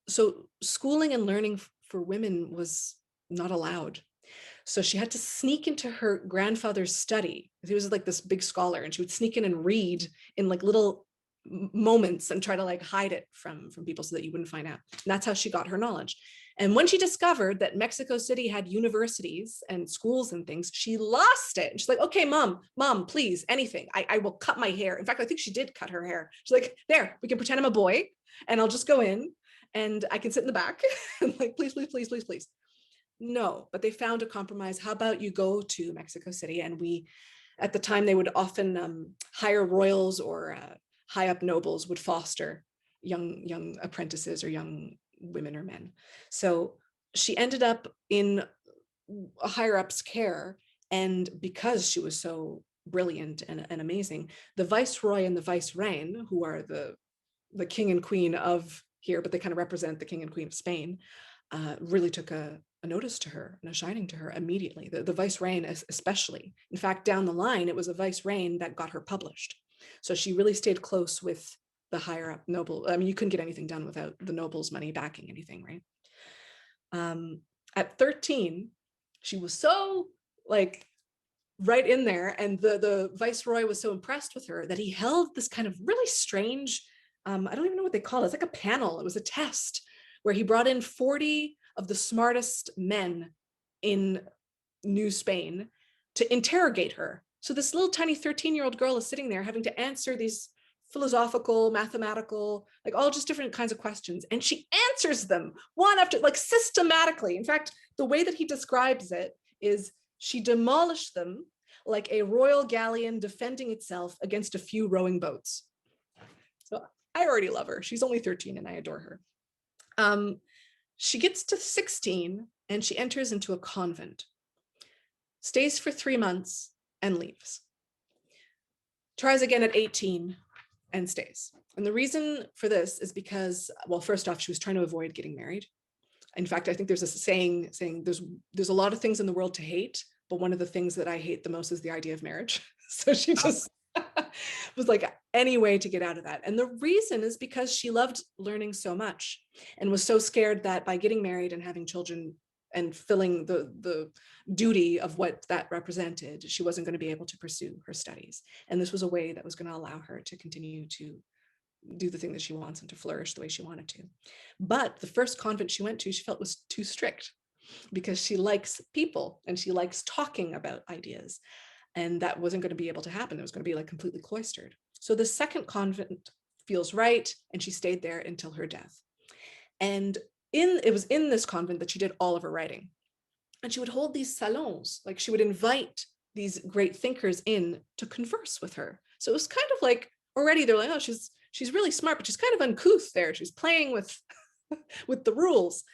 Speaker 2: So schooling and learning for women was not allowed. So she had to sneak into her grandfather's study. He was like this big scholar, and she would sneak in and read in like little moments and try to like hide it from people so that you wouldn't find out. And that's how she got her knowledge. And when she discovered that Mexico City had universities and schools and things, she lost it. And she's like, okay, mom, please, anything. I will cut my hair. In fact, I think she did cut her hair. She's like, there, we can pretend I'm a boy and I'll just go in and I can sit in the back and like, please, please, please, please, please. No, but they found a compromise. How about you go to Mexico City? And at the time, they would often hire royals or high up nobles would foster young apprentices or young women or men. So she ended up in a higher up's care. And because she was so brilliant and amazing, the viceroy and the vicereine, who are the king and queen of here, but they kind of represent the king and queen of Spain, really took a notice to her and a shining to her immediately. The vicereine especially. In fact, down the line, it was a vicereine that got her published. So she really stayed close with the higher up noble. I mean, you couldn't get anything done without the nobles' money backing anything, right? At 13, she was so like right in there, and the viceroy was so impressed with her that he held this kind of really strange I don't even know what they call it. It's like a panel. It was a test where he brought in 40 of the smartest men in New Spain to interrogate her. So this little tiny 13-year-old girl is sitting there having to answer these philosophical, mathematical, like all just different kinds of questions. And she answers them one after, like systematically. In fact, the way that he describes it is she demolished them like a royal galleon defending itself against a few rowing boats. So I already love her. She's only 13 and I adore her. She gets to 16 and she enters into a convent, stays for 3 months and leaves. Tries again at 18 and stays. And the reason for this is because, well, first off, she was trying to avoid getting married. In fact, I think there's a saying there's a lot of things in the world to hate, but one of the things that I hate the most is the idea of marriage. So she just was like any way to get out of that. And the reason is because she loved learning so much and was so scared that by getting married and having children and filling the duty of what that represented, she wasn't going to be able to pursue her studies. And this was a way that was going to allow her to continue to do the thing that she wants and to flourish the way she wanted to. But the first convent she went to, she felt was too strict because she likes people and she likes talking about ideas. And that wasn't going to be able to happen. It was going to be like completely cloistered. So the second convent feels right. And she stayed there until her death. And it was in this convent that she did all of her writing. And she would hold these salons, like she would invite these great thinkers in to converse with her. So it was kind of like, already they're like, oh, she's really smart, but she's kind of uncouth there. She's playing with, with the rules.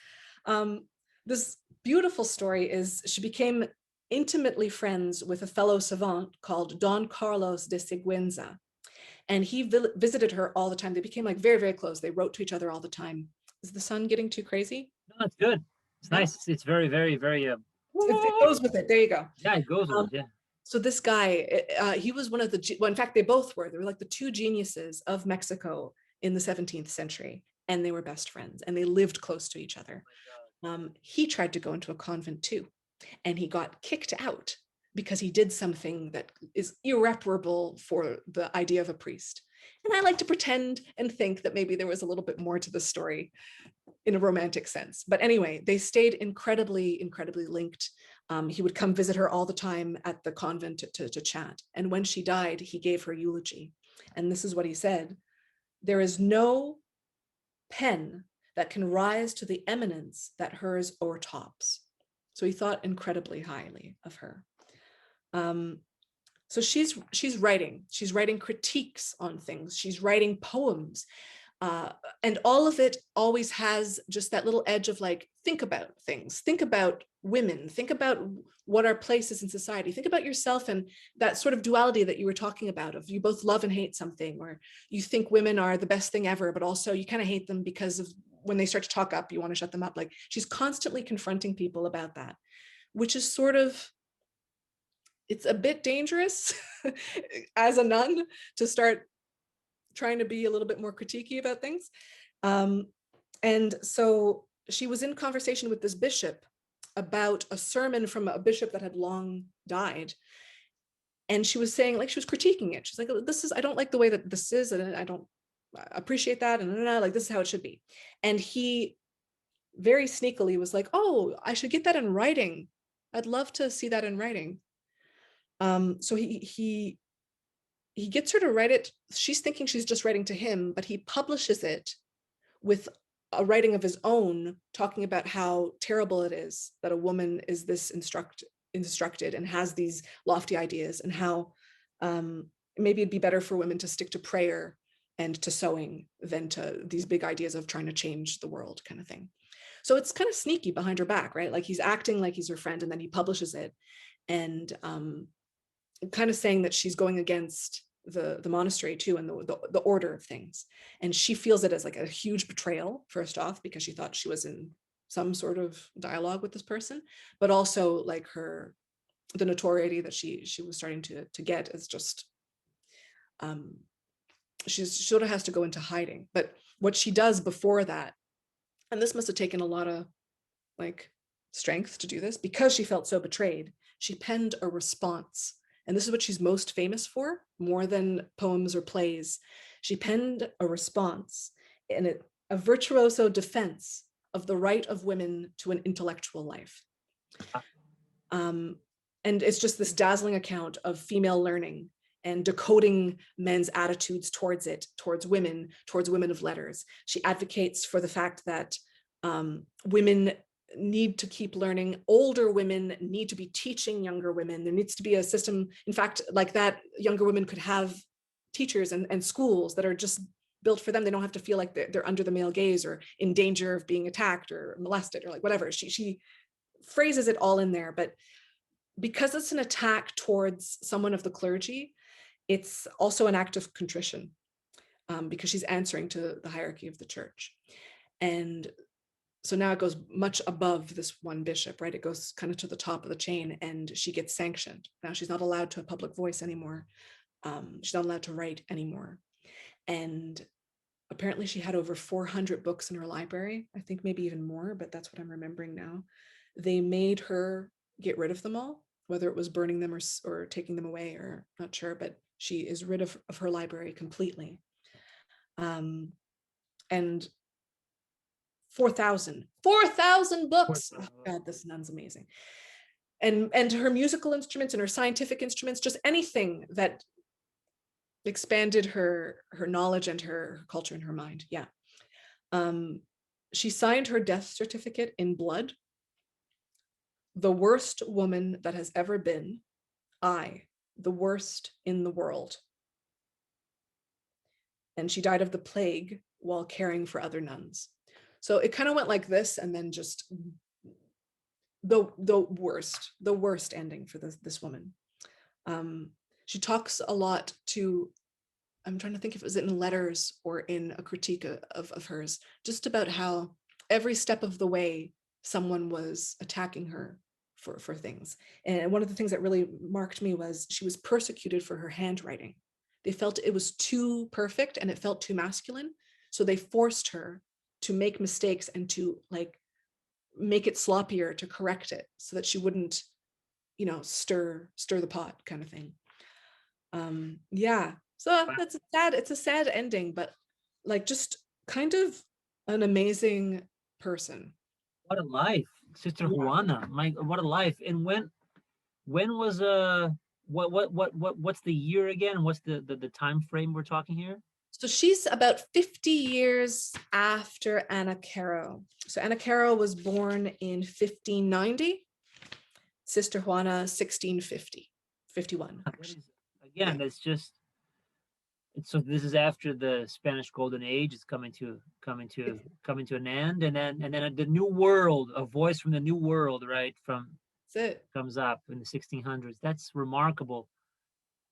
Speaker 2: This beautiful story is she became intimately friends with a fellow savant called Don Carlos de Sigüenza. And he visited her all the time. They became like very, very close. They wrote to each other all the time. Is the sun getting too crazy?
Speaker 1: No, it's good. It's nice. It's very, very, very.
Speaker 2: It goes with it. There you go.
Speaker 1: Yeah, it goes with it. Yeah.
Speaker 2: So this guy, he was one of the, well, in fact, they both were. They were like the two geniuses of Mexico in the 17th century. And they were best friends and they lived close to each other. He tried to go into a convent too. And he got kicked out because he did something that is irreparable for the idea of a priest. And I like to pretend and think that maybe there was a little bit more to the story in a romantic sense. But anyway, they stayed incredibly, incredibly linked. He would come visit her all the time at the convent to chat. And when she died, he gave her eulogy. And this is what he said: "There is no pen that can rise to the eminence that hers o'ertops." So he thought incredibly highly of her. So she's writing critiques on things. She's writing poems. And all of it always has just that little edge of like, think about things, think about women, think about what our place is in society, think about yourself, and that sort of duality that you were talking about of you both love and hate something, or you think women are the best thing ever, but also you kind of hate them because of when they start to talk up, you want to shut them up. Like she's constantly confronting people about that, which is sort of, it's a bit dangerous as a nun to start trying to be a little bit more critiquey about things. And so she was in conversation with this bishop about a sermon from a bishop that had long died. And she was saying, like, she was critiquing it. She's like, I don't like the way that this is, and I don't appreciate that. And like, this is how it should be. And he very sneakily was like, oh, I should get that in writing. I'd love to see that in writing. So he gets her to write it. She's thinking she's just writing to him, but he publishes it with a writing of his own, talking about how terrible it is that a woman is this instructed and has these lofty ideas, and how maybe it'd be better for women to stick to prayer and to sewing than to these big ideas of trying to change the world kind of thing. So it's kind of sneaky behind her back, right? Like he's acting like he's her friend, and then he publishes it, and kind of saying that she's going against the monastery too, and the order of things. And she feels it as like a huge betrayal, first off, because she thought she was in some sort of dialogue with this person, but also like the notoriety that she was starting to get is just, she sort of has to go into hiding. But what she does before that, and this must have taken a lot of like strength to do this, because she felt so betrayed, she penned a response. and this is what she's most famous for, more than poems or plays. She penned a response and a virtuoso defense of the right of women to an intellectual life. And it's just this dazzling account of female learning and decoding men's attitudes towards it, towards women of letters. She advocates for the fact that women need to keep learning. Older women need to be teaching younger women. There needs to be a system, in fact, like that younger women could have teachers and schools that are just built for them. They don't have to feel like they're under the male gaze or in danger of being attacked or molested or like whatever. She phrases it all in there, but because it's an attack towards someone of the clergy, it's also an act of contrition, because she's answering to the hierarchy of the church. And so now it goes much above this one bishop, right? It goes kind of to the top of the chain, and she gets sanctioned. Now she's not allowed to a public voice anymore. She's not allowed to write anymore. And apparently she had over 400 books in her library. I think maybe even more, but that's what I'm remembering now. They made her get rid of them all, whether it was burning them or taking them away, or not sure, but she is rid of her library completely. And 4,000 books. Oh God, this nun's amazing. And her musical instruments and her scientific instruments, just anything that expanded her knowledge and her culture and her mind. Yeah. She signed her death certificate in blood. The worst woman that has ever been, I, the worst in the world. And she died of the plague while caring for other nuns. So it kind of went like this, and then just the worst ending for this woman. She talks a lot to, I'm trying to think if it was in letters or in a critique of hers, just about how every step of the way someone was attacking her for things. And one of the things that really marked me was she was persecuted for her handwriting. They felt it was too perfect and it felt too masculine. So they forced her to make mistakes and to like make it sloppier, to correct it so that she wouldn't, stir the pot kind of thing. Yeah. So it's a sad ending, but like just kind of an amazing person.
Speaker 1: What a life, Sister Juana. What a life. And when was what's the year again? What's the time frame we're talking here?
Speaker 2: So she's about 50 years after Ana Caro. So Ana Caro was born in 1590, Sister Juana 1650, 51 actually.
Speaker 1: Again, that's just, so this is after the Spanish Golden Age is coming to an end, and then the New World, a voice from the New World, right, comes up in the 1600s. That's remarkable.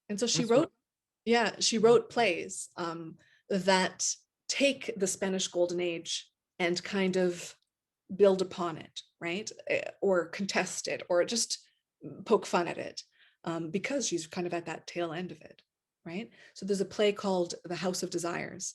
Speaker 2: And so she wrote plays that take the Spanish Golden Age and kind of build upon it, right, or contest it, or just poke fun at it, because she's kind of at that tail end of it. Right. So there's a play called The House of Desires,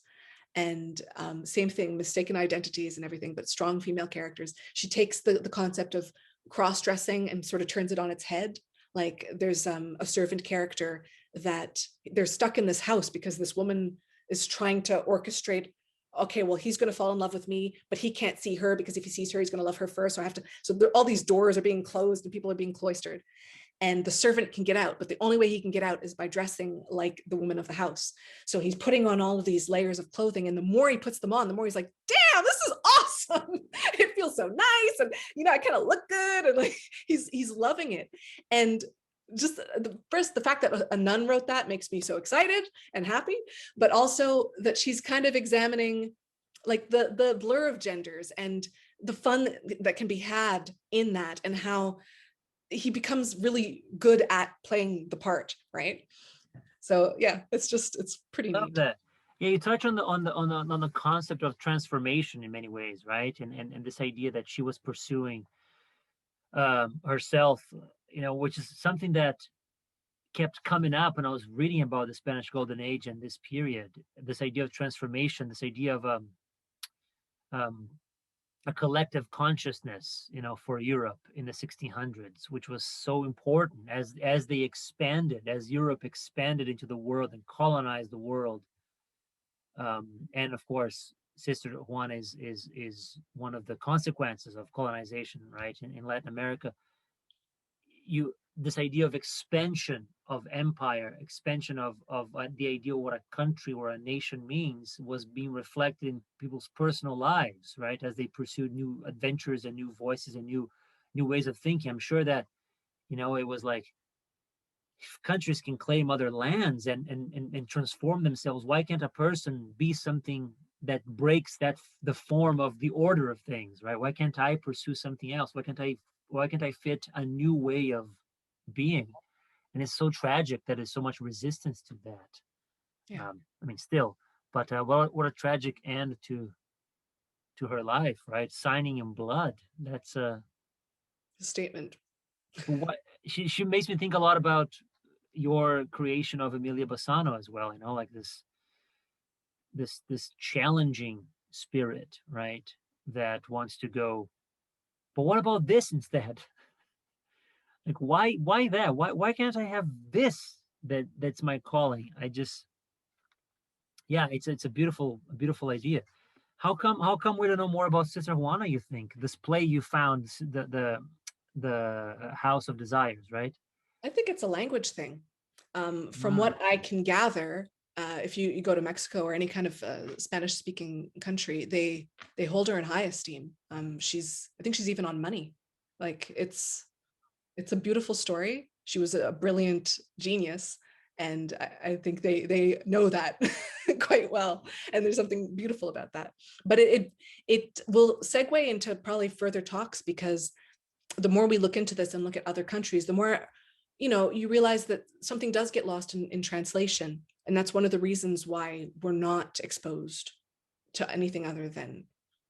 Speaker 2: and same thing, mistaken identities and everything, but strong female characters. She takes the concept of cross-dressing and sort of turns it on its head. Like there's a servant character that they're stuck in this house because this woman is trying to orchestrate, okay, well, he's going to fall in love with me, but he can't see her because if he sees her, he's going to love her first. So all these doors are being closed and people are being cloistered. And the servant can get out, but the only way he can get out is by dressing like the woman of the house. So he's putting on all of these layers of clothing, and the more he puts them on, the more he's like, damn, this is awesome. It feels so nice. And, I kind of look good. And like, he's loving it. And just the fact that a nun wrote that makes me so excited and happy, but also that she's kind of examining like the blur of genders and the fun that can be had in that, and how he becomes really good at playing the part, right? So yeah, it's pretty neat.
Speaker 1: That. Yeah, you touch on the concept of transformation in many ways, right? And this idea that she was pursuing herself, which is something that kept coming up when I was reading about the Spanish Golden Age and this period. This idea of transformation, this idea of a collective consciousness, for Europe in the 1600s, which was so important as they expanded, as Europe expanded into the world and colonized the world. And of course, Sister Juana is one of the consequences of colonization, right? In Latin America, you this idea of expansion of empire, expansion of the idea of what a country or a nation means was being reflected in people's personal lives, right? As they pursued new adventures and new voices and new ways of thinking. I'm sure that it was like, if countries can claim other lands and transform themselves, why can't a person be something that breaks the form of the order of things, right? Why can't I pursue something else? Why can't I fit a new way of being? And it's so tragic that there's so much resistance to that.
Speaker 2: Yeah.
Speaker 1: I mean, still, but what a tragic end to her life, right? Signing in blood. That's
Speaker 2: Statement.
Speaker 1: what she makes me think a lot about your creation of Emilia Bassano as well. Like this challenging spirit, right? That wants to go. But what about this instead? Like, why that? Why can't I have this? That's my calling. Yeah, it's a beautiful idea. How come we don't know more about Sister Juana? You think this play you found, the House of Desires, right?
Speaker 2: I think it's a language thing. From
Speaker 1: Mm.
Speaker 2: what I can gather, if you go to Mexico or any kind of Spanish-speaking country, they hold her in high esteem. I think she's even on money. Like it's a beautiful story. She was a brilliant genius, and I think they know that quite well. And there's something beautiful about that. But it will segue into probably further talks, because the more we look into this and look at other countries, the more you realize that something does get lost in translation. And that's one of the reasons why we're not exposed to anything other than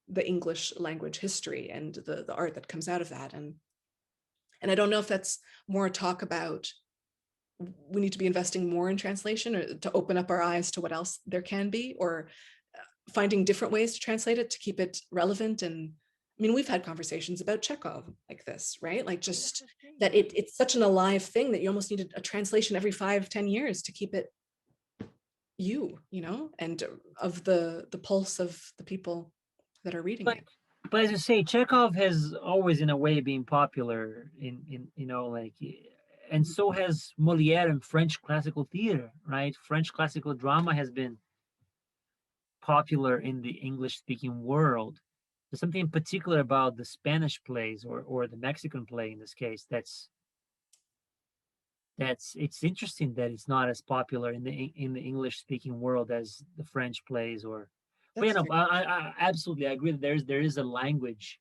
Speaker 2: the English language history and the art that comes out of that. And I don't know if that's more talk about we need to be investing more in translation, or to open up our eyes to what else there can be, or finding different ways to translate it to keep it relevant. And I mean, we've had conversations about Chekhov like this, right? Like, just that it's such an alive thing that you almost need a translation every 5-10 years to keep it and of the pulse of the people that are reading
Speaker 1: But
Speaker 2: it.
Speaker 1: but as you say, Chekhov has always, in a way, been popular and so has Molière in French classical theater, right? French classical drama has been popular in the English-speaking world. There's something in particular about the Spanish plays, or the Mexican play in this case, that's it's interesting that it's not as popular in the English-speaking world as the French plays. But
Speaker 2: That's true.
Speaker 1: I absolutely agree that there is a language.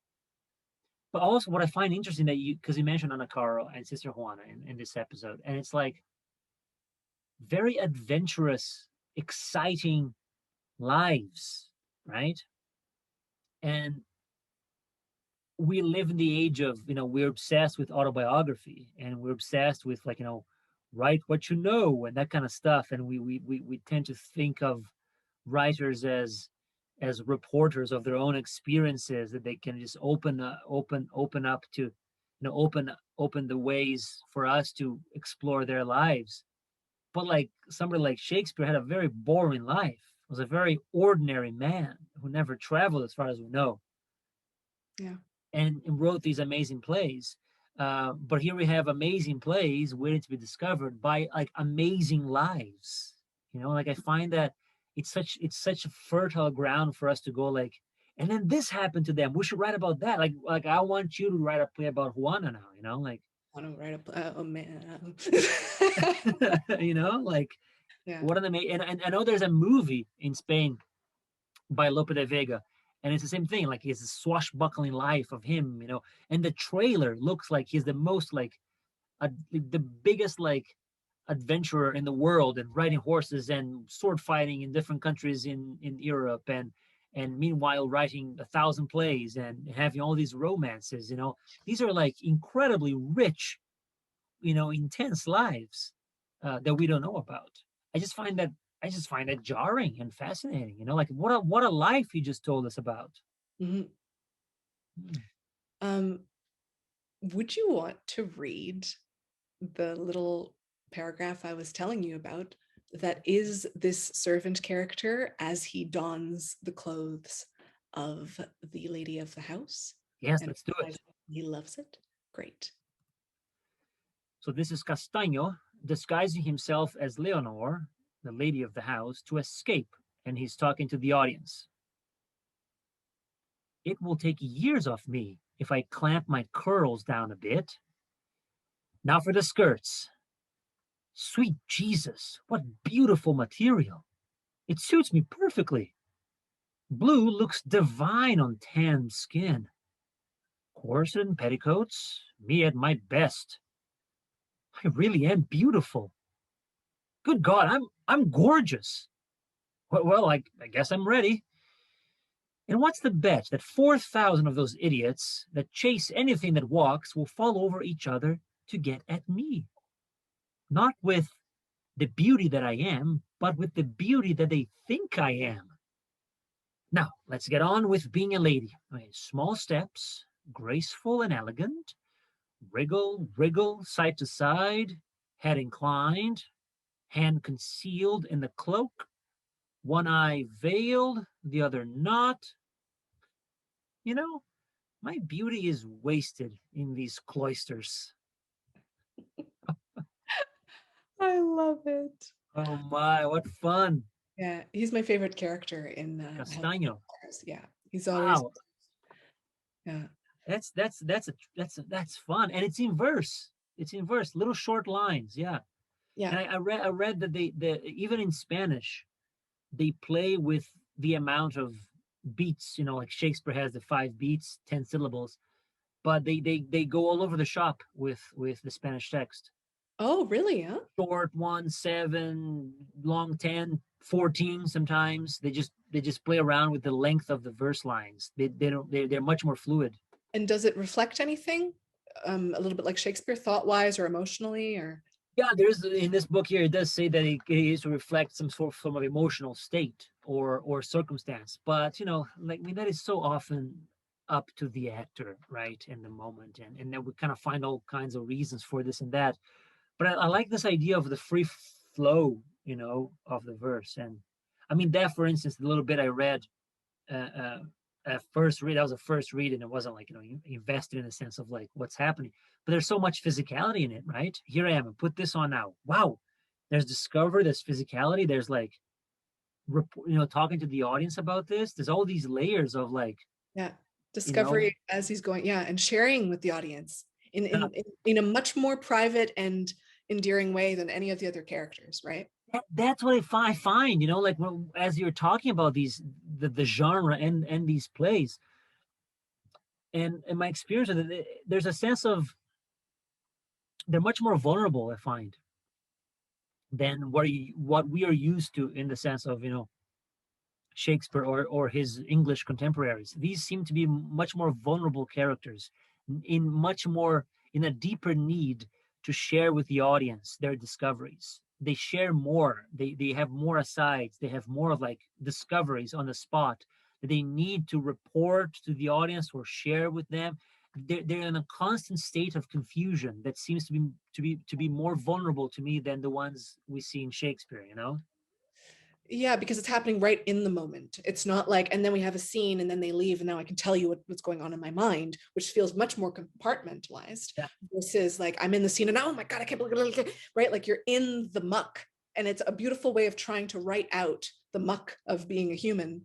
Speaker 1: But also, what I find interesting, that because you mentioned Ana Caro and Sister Juana in this episode, and it's like very adventurous, exciting lives, right? And we live in the age of, we're obsessed with autobiography, and we're obsessed with, like, write what you know and that kind of stuff. And we tend to think of writers as reporters of their own experiences, that they can just open up to, open the ways for us to explore their lives. But like somebody like Shakespeare had a very boring life, was a very ordinary man who never traveled, as far as we know,
Speaker 2: Yeah.
Speaker 1: and wrote these amazing plays. But here we have amazing plays waiting to be discovered by, like, amazing lives. Like, I find that it's such a fertile ground for us to go, like, and then this happened to them. We should write about that. Like I want you to write a play about Juana now. Like,
Speaker 2: I want to write oh man.
Speaker 1: like,
Speaker 2: Yeah.
Speaker 1: what an amazing. And I know there's a movie in Spain by Lope de Vega, and it's the same thing. Like, it's a swashbuckling life of him, and the trailer looks like he's the most, like, the biggest, like, adventurer in the world, and riding horses and sword fighting in different countries in Europe, and meanwhile writing 1,000 plays and having all these romances. These are, like, incredibly rich, intense lives that we don't know about. I just find that I just find that jarring and fascinating. Like, what a life he just told us about.
Speaker 2: Mhm.
Speaker 1: Hmm.
Speaker 2: Um, would you want to read the little paragraph I was telling you about that is this servant character as he dons the clothes of the lady of the house?
Speaker 1: Yes,
Speaker 2: And
Speaker 1: let's do it.
Speaker 2: he loves it. Great.
Speaker 1: So this is Castaño disguising himself as Leonor, the lady of the house, to escape, and he's talking to the audience. It will take years off me if I clamp my curls down a bit. Now for the skirts. Sweet Jesus, what beautiful material. It suits me perfectly. Blue looks divine on tanned skin. Corset and petticoats, me at my best. I really am beautiful. Good God, I'm gorgeous. Well, I guess I'm ready. And what's the bet that 4,000 of those idiots that chase anything that walks will fall over each other to get at me? Not with the beauty that I am, but with the beauty that they think I am. Now, let's get on with being a lady. Okay, small steps, graceful and elegant, wriggle, wriggle, side to side, head inclined, hand concealed in the cloak, one eye veiled, the other not. You know, my beauty is wasted in these cloisters.
Speaker 2: I love it.
Speaker 1: Oh my, what fun.
Speaker 2: Yeah, he's my favorite character in House of
Speaker 1: Castaño.
Speaker 2: Cards. Yeah, he's always,
Speaker 1: Wow.
Speaker 2: yeah,
Speaker 1: That's fun. And it's in verse. It's in verse, little short lines. Yeah.
Speaker 2: yeah.
Speaker 1: And I read that they even in Spanish, they play with the amount of beats, like Shakespeare has the 5 beats, 10 syllables, but they go all over the shop with the Spanish text.
Speaker 2: Oh, really? Huh?
Speaker 1: Short 1, 7, long 10, 14 sometimes. They just play around with the length of the verse lines. They don't they're much more fluid.
Speaker 2: And does it reflect anything? A little bit like Shakespeare, thought-wise or emotionally, or
Speaker 1: Yeah, there's in this book here, it does say that it is to reflect some sort of form of emotional state or circumstance. But like that is so often up to the actor, right, in the moment, and then we kind of find all kinds of reasons for this and that. But I like this idea of the free flow, of the verse. And I mean that, for instance, the little bit I read uh, first read. That was a first read, and it wasn't like invested in the sense of like what's happening. But there's so much physicality in it, right? Here I am, and put this on now. Wow, there's discovery, there's physicality, there's like talking to the audience about this. There's all these layers of like
Speaker 2: yeah,
Speaker 1: you know,
Speaker 2: discovery as he's going, yeah, and sharing with the audience in
Speaker 1: uh,
Speaker 2: in a much more private and endearing way than any of the other characters, right?
Speaker 1: that's what I find. Like as you're talking about the genre and these plays, and in my experience with it, there's a sense of they're much more vulnerable. I find than what we are used to in the sense of Shakespeare or his English contemporaries. These seem to be much more vulnerable characters, in much more in a deeper need to share with the audience their discoveries. They share more. They have more asides. They have more of like discoveries on the spot that they need to report to the audience or share with them. They're in a constant state of confusion that seems to be more vulnerable to me than the ones we see in Shakespeare.
Speaker 2: Yeah, because it's happening right in the moment. It's not like, and then we have a scene and then they leave, and now I can tell you what's going on in my mind, which feels much more compartmentalized
Speaker 1: Yeah.
Speaker 2: versus like I'm in the scene and oh my God, I can't believe it, right? Like you're in the muck. And it's a beautiful way of trying to write out the muck of being a human.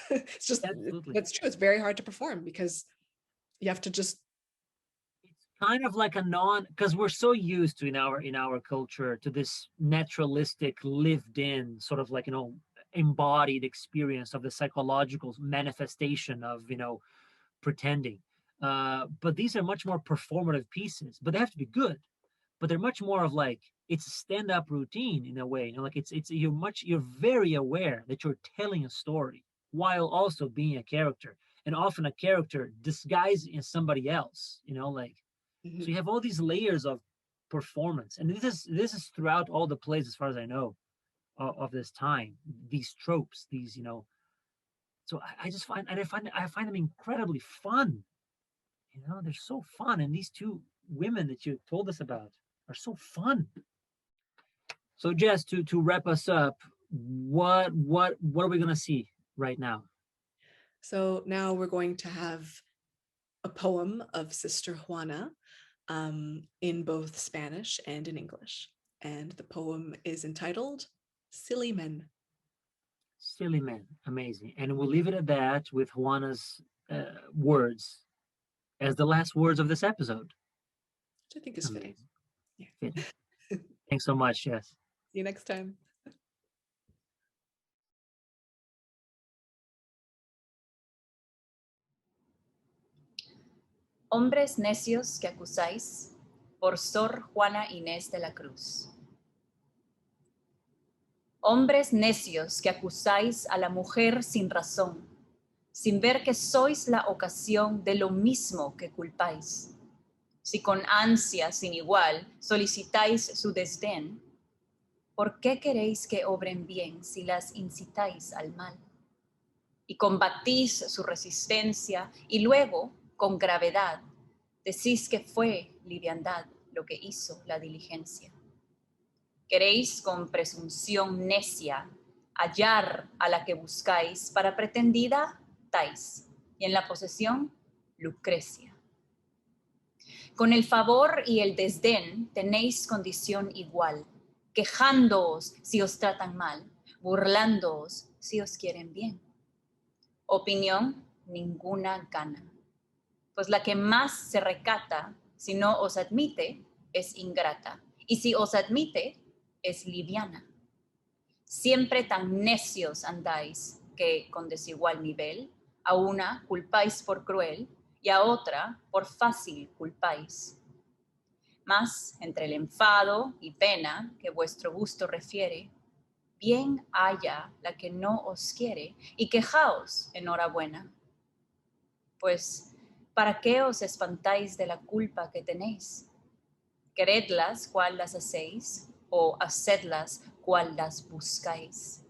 Speaker 2: It's just,
Speaker 1: Absolutely.
Speaker 2: that's true. It's very hard to perform because you have to just,
Speaker 1: It's kind of like a non because we're so used to in our culture to this naturalistic lived in sort of like embodied experience of the psychological manifestation of pretending, but these are much more performative pieces, but they have to be good, but they're much more of like it's a stand-up routine in a way, like it's you're very aware that you're telling a story while also being a character, and often a character disguised in somebody else, like so
Speaker 2: mhm.
Speaker 1: you have all these layers of performance, and this is throughout all the plays, as far as I know, of this time. These tropes, these. So I just find and I find them incredibly fun. You know, they're so fun. And these two women that you told us about are so fun. So Jess, to wrap us up, what are we gonna see right now?
Speaker 2: So now we're going to have a poem of Sister Juana in both Spanish and in English. And the poem is entitled Silly Men.
Speaker 1: Silly Men, amazing. And we'll leave it at that with Juana's words as the last words of this episode.
Speaker 2: Which I think is fitting.
Speaker 1: Amazing.
Speaker 2: Yeah.
Speaker 1: Fitting. Thanks so much, Jess.
Speaker 2: See you next time.
Speaker 3: Hombres necios que acusáis, por Sor Juana Inés de la Cruz. Hombres necios que acusáis a la mujer sin razón, sin ver que sois la ocasión de lo mismo que culpáis. Si con ansia sin igual solicitáis su desdén, ¿por qué queréis que obren bien si las incitáis al mal? Y combatís su resistencia y luego, con gravedad, decís que fue liviandad lo que hizo la diligencia. Queréis con presunción necia hallar a la que buscáis para pretendida Tais, y en la posesión Lucrecia. Con el favor y el desdén tenéis condición igual, quejándoos si os tratan mal, burlándoos si os quieren bien. Opinión ninguna gana, pues la que más se recata, si no os admite, es ingrata, y si os admite, es liviana. Siempre tan necios andáis que con desigual nivel a una culpáis por cruel y a otra por fácil culpáis. Mas entre el enfado y pena que vuestro gusto refiere, bien haya la que no os quiere y quejaos enhorabuena. Pues, ¿para qué os espantáis de la culpa que tenéis? Queredlas cual las hacéis o hacedlas cual las buscáis.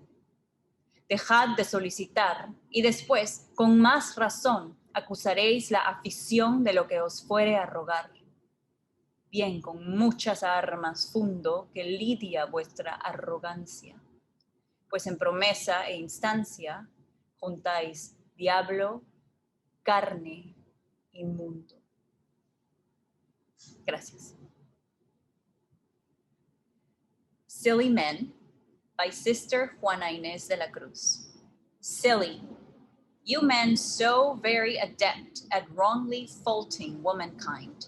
Speaker 3: Dejad de solicitar y después, con más razón, acusaréis la afición de lo que os fuere a rogar. Bien, con muchas armas fundo que lidia vuestra arrogancia, pues en promesa e instancia juntáis diablo, carne y mundo. Gracias. Silly Men by Sister Juana Ines de la Cruz. Silly, you men so very adept at wrongly faulting womankind,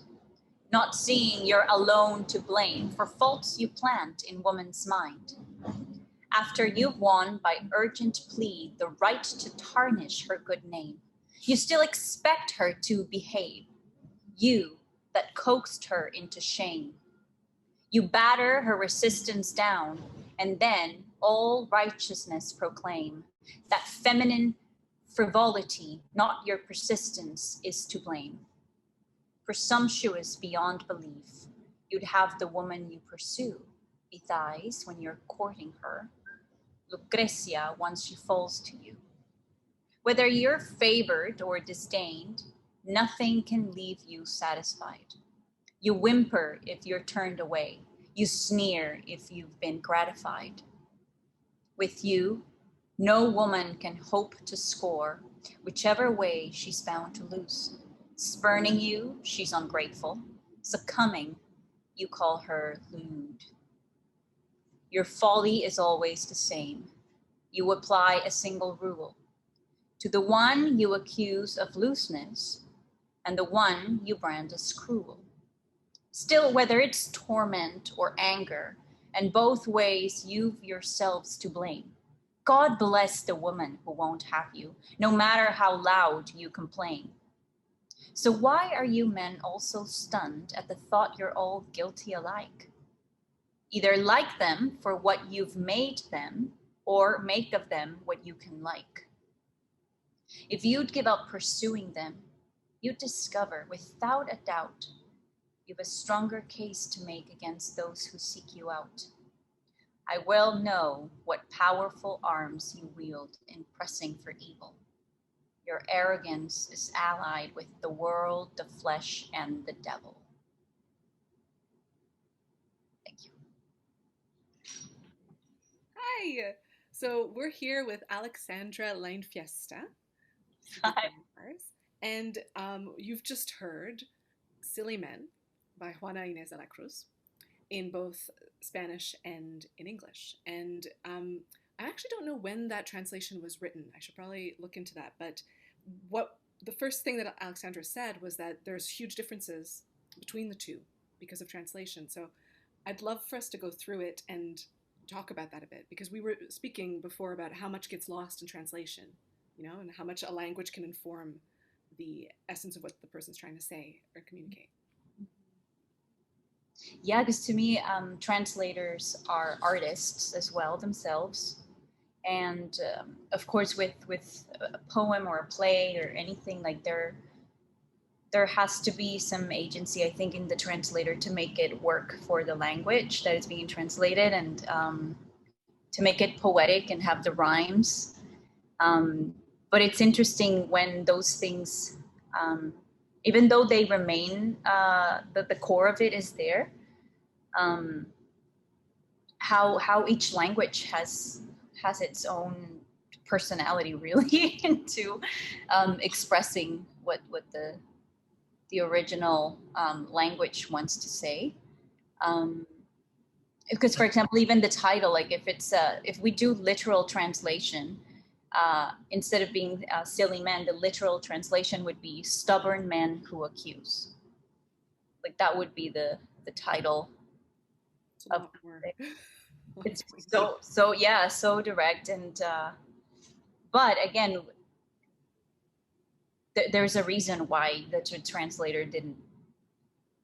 Speaker 3: not seeing you're alone to blame for faults you plant in woman's mind. After you've won by urgent plea the right to tarnish her good name, you still expect her to behave, you that coaxed her into shame. You batter her resistance down, and then all righteousness proclaim that feminine frivolity, not your persistence, is to blame. Presumptuous beyond belief, you'd have the woman you pursue be thighs when you're courting her, Lucrecia once she falls to you. Whether you're favored or disdained, nothing can leave you satisfied. You whimper if you're turned away. You sneer if you've been gratified. With you, no woman can hope to score, whichever way she's bound to lose. Spurning you, she's ungrateful. Succumbing, you call her lewd. Your folly is always the same. You apply a single rule. To the one you accuse of looseness, and the one you brand as cruel. Still, whether it's torment or anger, and both ways you've yourselves to blame, God bless the woman who won't have you, no matter how loud you complain. So why are you men also stunned at the thought you're all guilty alike? Either like them for what you've made them, or make of them what you can like. If you'd give up pursuing them, you'd discover without a doubt you've a stronger case to make against those who seek you out. I well know what powerful arms you wield in pressing for evil. Your arrogance is allied with the world, the flesh, and the devil. Thank you.
Speaker 2: Hi. So we're here with Alexandra Lainfiesta.
Speaker 3: Hi.
Speaker 2: And you've just heard Silly Men by Juana Ines de la Cruz in both Spanish and in English. And I actually don't know when that translation was written. I should probably look into that. But what the first thing that Alexandra said was that there's huge differences between the two because of translation. So I'd love for us to go through it and talk about that a bit, because we were speaking before about how much gets lost in translation, you know, and how much a language can inform the essence of what the person's trying to say or communicate.
Speaker 3: Yeah, because to me, translators are artists as well themselves. And of course, with a poem or a play or anything, like there has to be some agency, I think, in the translator to make it work for the language that is being translated, and to make it poetic and have the rhymes. But it's interesting when those things, even though they remain, the core of it is there, how each language has its own personality, really, into expressing what the original language wants to say. Because, for example, even the title, like if we do literal translation, instead of being silly men, the literal translation would be stubborn men who accuse. Like that would be the title.
Speaker 2: It's a lot more.
Speaker 3: It's so direct. And but again, there's a reason why the translator didn't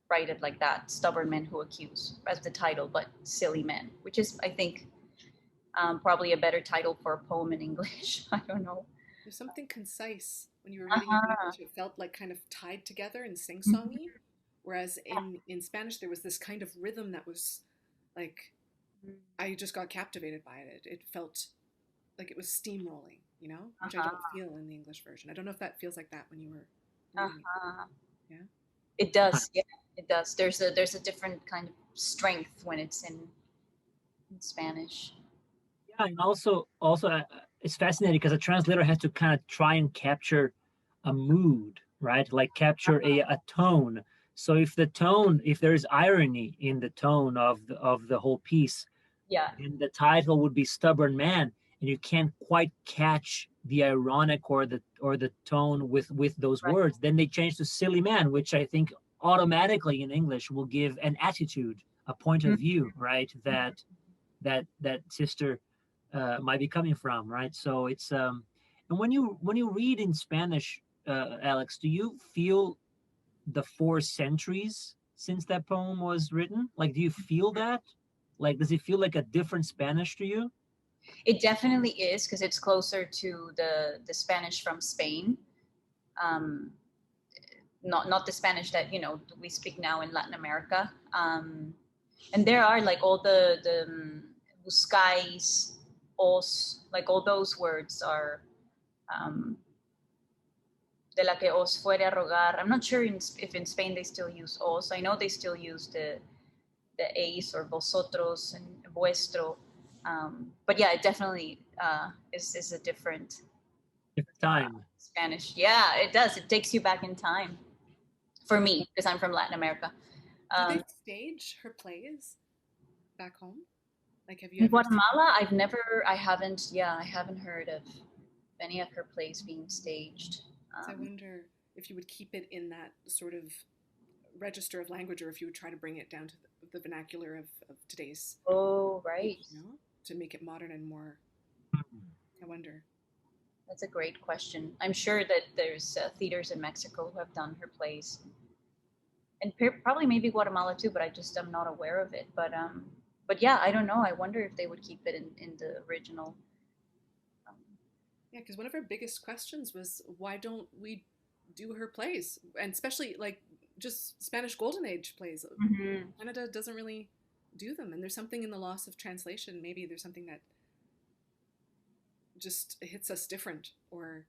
Speaker 3: write it like that, stubborn men who accuse, as the title, but silly men, which is, I think, probably a better title for a poem in English. I don't know.
Speaker 2: There's something concise when you were reading it in English. It felt like kind of tied together and sing-songy, whereas in Spanish there was this kind of rhythm that was like, I just got captivated by it. It felt like it was steamrolling, you know, which I don't feel in the English version. I don't know if that feels like that when you were reading it. Yeah,
Speaker 3: it does. Yeah, it does. There's a different kind of strength when it's in Spanish.
Speaker 1: Yeah, and also it's fascinating because a translator has to kind of try and capture a mood, right? Like capture a tone. So if there is irony in the tone of the whole piece,
Speaker 3: yeah,
Speaker 1: and the title would be Stubborn Man, and you can't quite catch the ironic or the tone with those words, then they change to Silly Man, which I think automatically in English will give an attitude, a point of view, right? That sister might be coming from, right? So it's and when you read in Spanish, Alex, do you feel the 4 centuries since that poem was written? Like, do you feel that? Like, does it feel like a different Spanish to you?
Speaker 3: it definitely is, because it's closer to the Spanish from Spain. Not the Spanish that we speak now in Latin America. And there are like all the buscáis, os, like all those words are de la que os fuere a rogar. I'm not sure if in Spain they still use os. I know they still use the eis or vosotros and vuestro. But yeah, it definitely is a different
Speaker 1: Time.
Speaker 3: Spanish. Yeah, it does. It takes you back in time. For me, because I'm from Latin America.
Speaker 2: Do they stage her plays back home? Like, have you
Speaker 3: in
Speaker 2: ever
Speaker 3: Guatemala? I haven't heard of any of her plays being staged.
Speaker 2: So I wonder if you would keep it in that sort of register of language, or if you would try to bring it down to the vernacular of today's.
Speaker 3: Oh, right.
Speaker 2: You know, to make it modern and more. I wonder.
Speaker 3: That's a great question. I'm sure that there's theaters in Mexico who have done her plays, and probably maybe Guatemala too, but I'm not aware of it. But yeah, I don't know. I wonder if they would keep it in the original.
Speaker 2: Yeah, because one of our biggest questions was, why don't we do her plays, and especially like just Spanish Golden Age plays. Canada doesn't really do them, and there's something in the loss of translation. Maybe there's something that just hits us different, or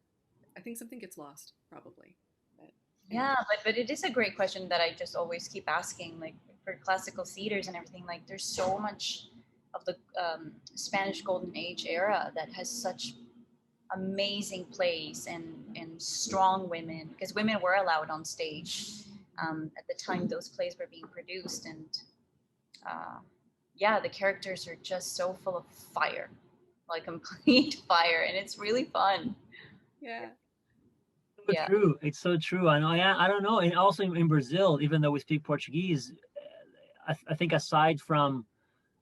Speaker 2: I think something gets lost, probably. But,
Speaker 3: Yeah, but it is a great question that I just always keep asking, like for classical theaters and everything. Like, there's so much of the Spanish Golden Age era that has such amazing plays and strong women, because women were allowed on stage at the time those plays were being produced, and yeah, the characters are just so full of fire, like complete fire, and it's really fun.
Speaker 2: yeah.
Speaker 1: So
Speaker 3: Yeah.
Speaker 1: true. It's so true. I know. I don't know. And also in Brazil, even though we speak Portuguese, I think aside from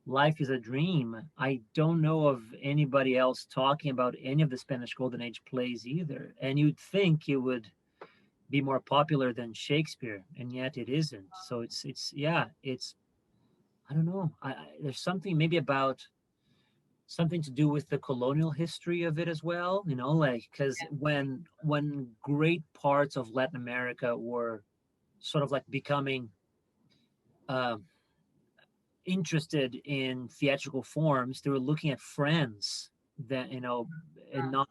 Speaker 1: Life is a Dream, I don't know of anybody else talking about any of the Spanish Golden Age plays either. And you'd think it would be more popular than Shakespeare, and yet it isn't. So it's yeah, it's I don't know. There's something maybe about something to do with the colonial history of it as well, you know, like because when great parts of Latin America were sort of like becoming um interested in theatrical forms, they were looking at France that, you know, and not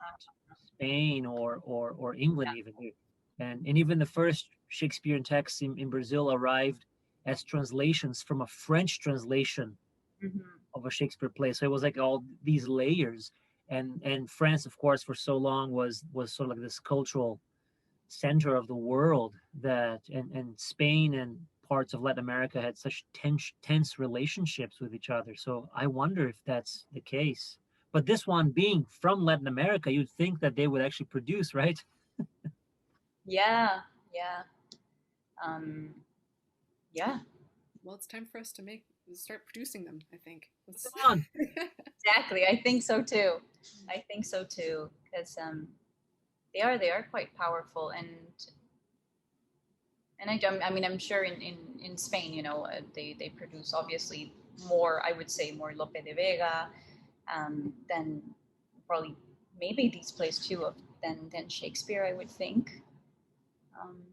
Speaker 1: Spain or England even. And even the first Shakespearean texts in Brazil arrived as translations from a French translation
Speaker 3: Mhm.
Speaker 1: of a Shakespeare play. So it was like all these layers. And France, of course, for so long was sort of like this cultural center of the world, that and Spain and parts of Latin America had such tense relationships with each other. So I wonder if that's the case. But this one being from Latin America, you'd think that they would actually produce, right?
Speaker 3: Yeah, yeah, yeah.
Speaker 2: Well, it's time for us to start producing them, I think.
Speaker 1: Come on.
Speaker 3: Exactly. I think so too. I think so too, because they are quite powerful, and I mean, I'm sure in Spain, you know, they produce obviously more. I would say more Lope de Vega, than probably maybe these plays too of than Shakespeare. I would think. Um,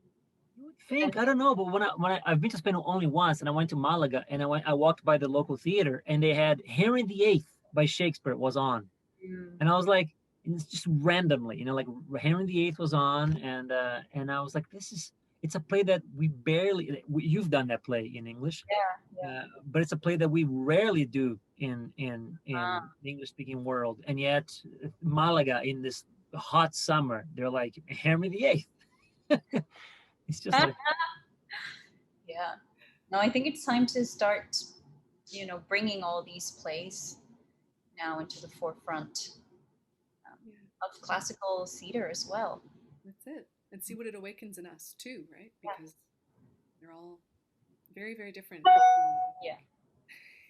Speaker 1: You would think, I don't know, but I've been to Spain only once, and I went to Malaga, and I walked by the local theater, and they had Henry VIII by Shakespeare was on,
Speaker 3: mm,
Speaker 1: and I was like, and it's just randomly, you know, like Henry VIII was on, and I was like, it's a play that you've done that play in English,
Speaker 3: yeah, yeah.
Speaker 1: but it's a play that we rarely do in
Speaker 3: Ah,
Speaker 1: the English speaking world, and yet Malaga in this hot summer, they're like Henry VIII. It's just like.
Speaker 3: yeah. No, I think it's time to start, you know, bringing all these plays now into the forefront
Speaker 2: Yeah,
Speaker 3: of classical theater as well.
Speaker 2: that's it. And see what it awakens in us too, right? Because they're all very, very different.
Speaker 3: Yeah,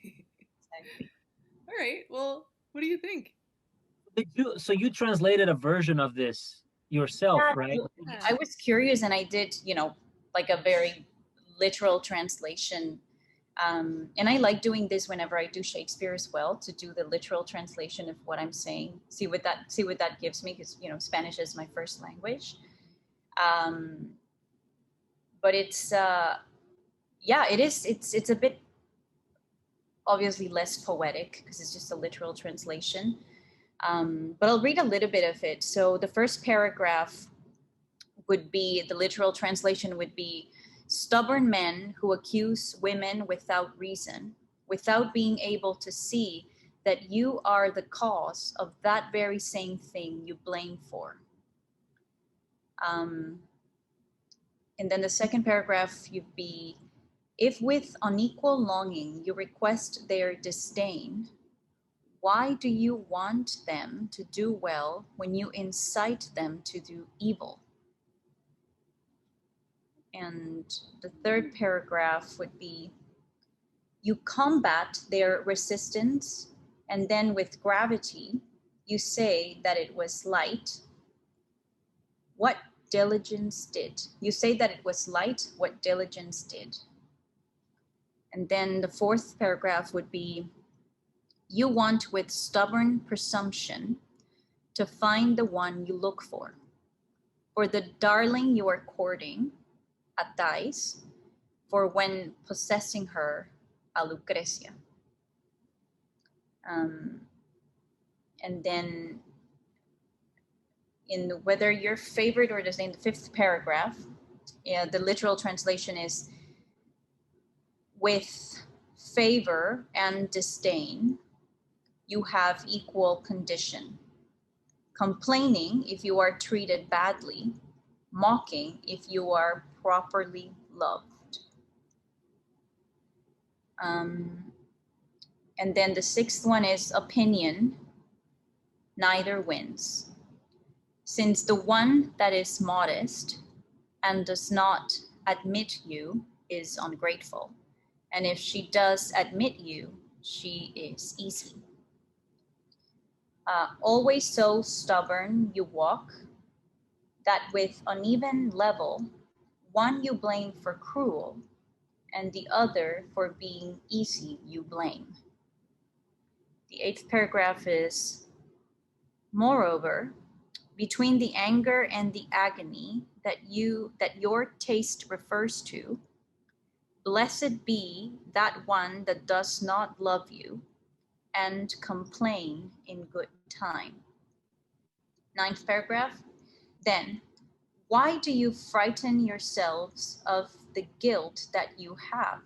Speaker 3: exactly.
Speaker 2: All right. Well, what do you think?
Speaker 1: So you translated a version of this yourself,
Speaker 3: Yeah,
Speaker 1: right?
Speaker 3: I was curious, and I did, you know, like a very literal translation. And I like doing this whenever I do Shakespeare as well, to do the literal translation of what I'm saying. See what that gives me, because you know Spanish is my first language. Um, but it's yeah, it is. It's a bit obviously less poetic because it's just a literal translation. But I'll read a little bit of it. So the first paragraph would be, the literal translation would be, stubborn men who accuse women without reason, without being able to see that you are the cause of that very same thing you blame for. Um, and then the second paragraph would be, if with unequal longing you request their disdain, why do you want them to do well when you incite them to do evil? And the third paragraph would be, you combat their resistance, and then with gravity, you say that it was light. What diligence did? You say that it was light, what diligence did? And then the fourth paragraph would be, you want with stubborn presumption to find the one you look for the darling you are courting, a Thais, for when possessing her, a Lucrecia. Um, and then in whether your favorite or in the fifth paragraph, the literal translation is, with favor and disdain, you have equal condition. Complaining if you are treated badly, mocking if you are properly loved. And then the sixth one is opinion, neither wins. Since the one that is modest and does not admit you is ungrateful, and if she does admit you, she is easy. Always so stubborn you walk, that with uneven level, one you blame for cruel, and the other for being easy you blame. The eighth paragraph is, moreover, between the anger and the agony that your taste refers to, blessed be that one that does not love you and complain in good time. Ninth paragraph, then, why do you frighten yourselves of the guilt that you have?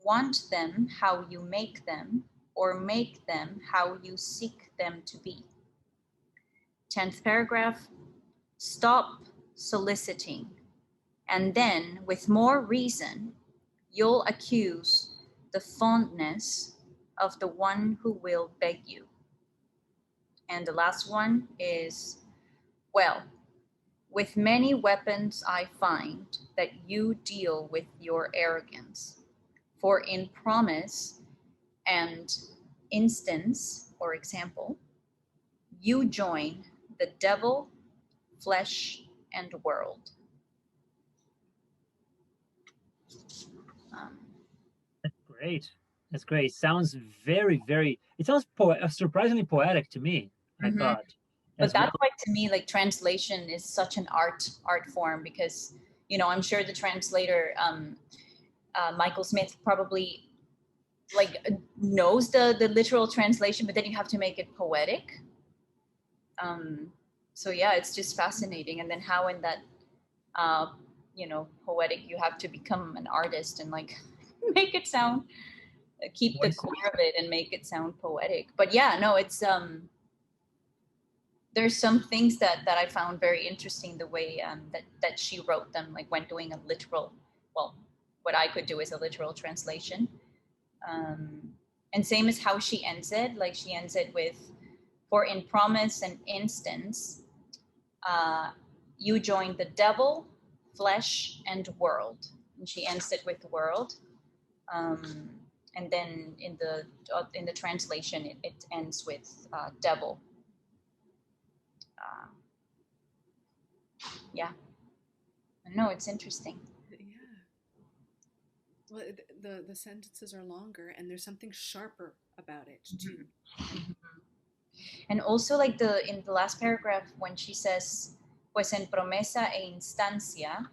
Speaker 3: Want them how you make them, or make them how you seek them to be. 10th paragraph, stop soliciting, and then with more reason, you'll accuse the fondness of the one who will beg you. And the last one is, well, with many weapons I find that you deal with your arrogance. For in promise and instance or example, you join the devil, flesh, and world.
Speaker 1: That's great. That's great. Sounds very, very, it sounds surprisingly poetic to me, I thought.
Speaker 3: But that's why, to me, like, translation is such an art form, because, you know, I'm sure the translator, Michael Smith, probably like knows the literal translation, but then you have to make it poetic. So yeah, it's just fascinating. And then how in that, you know, poetic, you have to become an artist and like make it sound, keep the core of it and make it sound poetic. But yeah, no, it's there's some things that I found very interesting, the way that she wrote them, like when doing a literal, well, what I could do is a literal translation. And same as how she ends it, like she ends it with, for in promise and instance, you join the devil, flesh, and world. And she ends it with world. And then in the translation, it ends with devil. Yeah, no, it's interesting.
Speaker 2: Yeah. Well, the sentences are longer, and there's something sharper about it too.
Speaker 3: And also, like in the last paragraph, when she says, pues en promesa e instancia,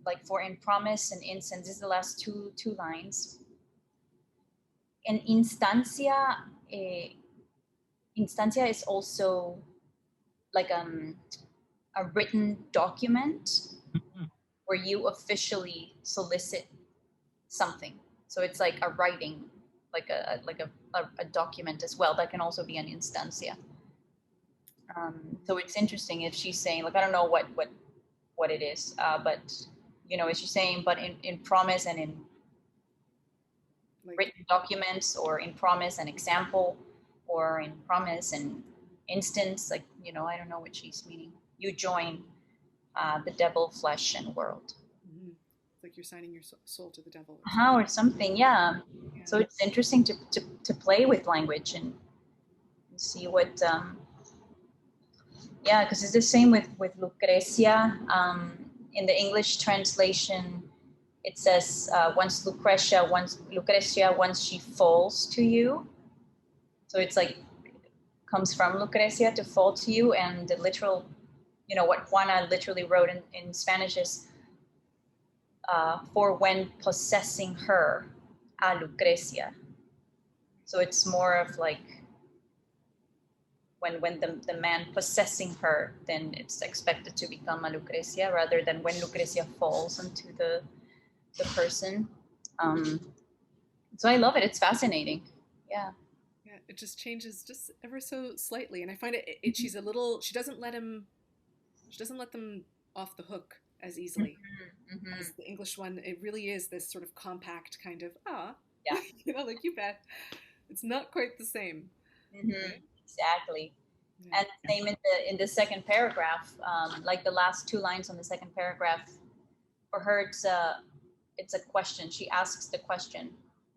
Speaker 3: like for in promise and instance, this is the last two lines. And instancia, instancia is also like a written document where you officially solicit something. So it's like a writing, like a document as well. That can also be an instancia. So it's interesting if she's saying, like, I don't know what it is, but you know, is she saying, but in promise and in like written documents, or in promise and example, or in promise and instance, like, you know, I don't know what she's meaning. You join the devil, flesh, and world.
Speaker 2: It's like you're signing your soul to the devil.
Speaker 3: Or something, yeah. So it's interesting to play with language and see what, yeah, because it's the same with Lucrecia. In the English translation, it says once Lucrecia, once she falls to you. So it's like, comes from Lucrecia to fall to you, and the literal, you know, what Juana literally wrote in Spanish is, for when possessing her, a Lucrecia. So it's more of like, when the man possessing her, then it's expected to become a Lucrecia rather than when Lucrecia falls into the person. So I love it. It's fascinating. Yeah.
Speaker 2: Yeah, it just changes just ever so slightly, and I find she's a little. She doesn't let them off the hook as easily as the English one. It really is this sort of compact kind of
Speaker 3: Yeah.
Speaker 2: like you bet. It's not quite the same. Right?
Speaker 3: Exactly.
Speaker 2: Yeah.
Speaker 3: And same in the second paragraph, like the last two lines on the second paragraph. For her, it's a question. She asks the question,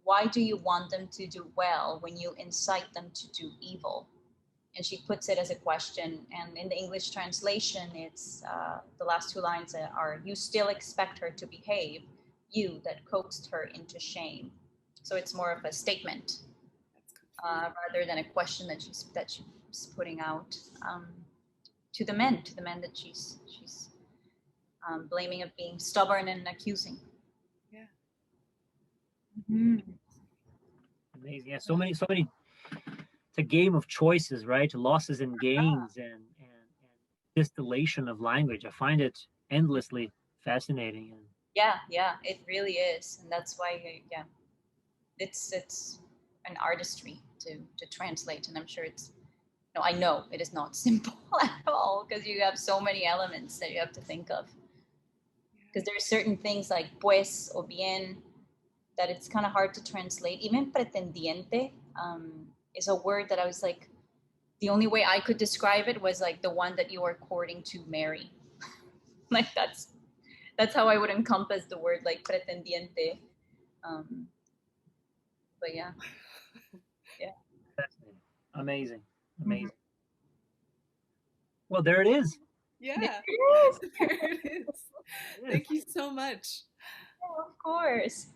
Speaker 3: why do you want them to do well when you incite them to do evil? And she puts it as a question. And in the English translation, it's the last two lines are, you still expect her to behave, you that coaxed her into shame. So it's more of a statement rather than a question that she's putting out to the men that she's blaming of being stubborn and accusing.
Speaker 2: Yeah.
Speaker 1: Amazing. Yeah, so many. It's a game of choices, right? Losses and gains, and distillation of language. I find it endlessly fascinating. And
Speaker 3: Yeah, it really is, and that's why it's an artistry to translate, and I'm sure it's no, I know it is not simple at all because you have so many elements that you have to think of. Because there are certain things like pues or bien that it's kind of hard to translate. Even pretendiente is a word that I was like, the only way I could describe it was like the one that you are courting to marry. Like that's how I would encompass the word like pretendiente. But yeah.
Speaker 1: fascinating. Amazing. Well, there it is.
Speaker 2: Yeah.
Speaker 3: There it is.
Speaker 2: There it is. Thank you so much.
Speaker 3: Of course.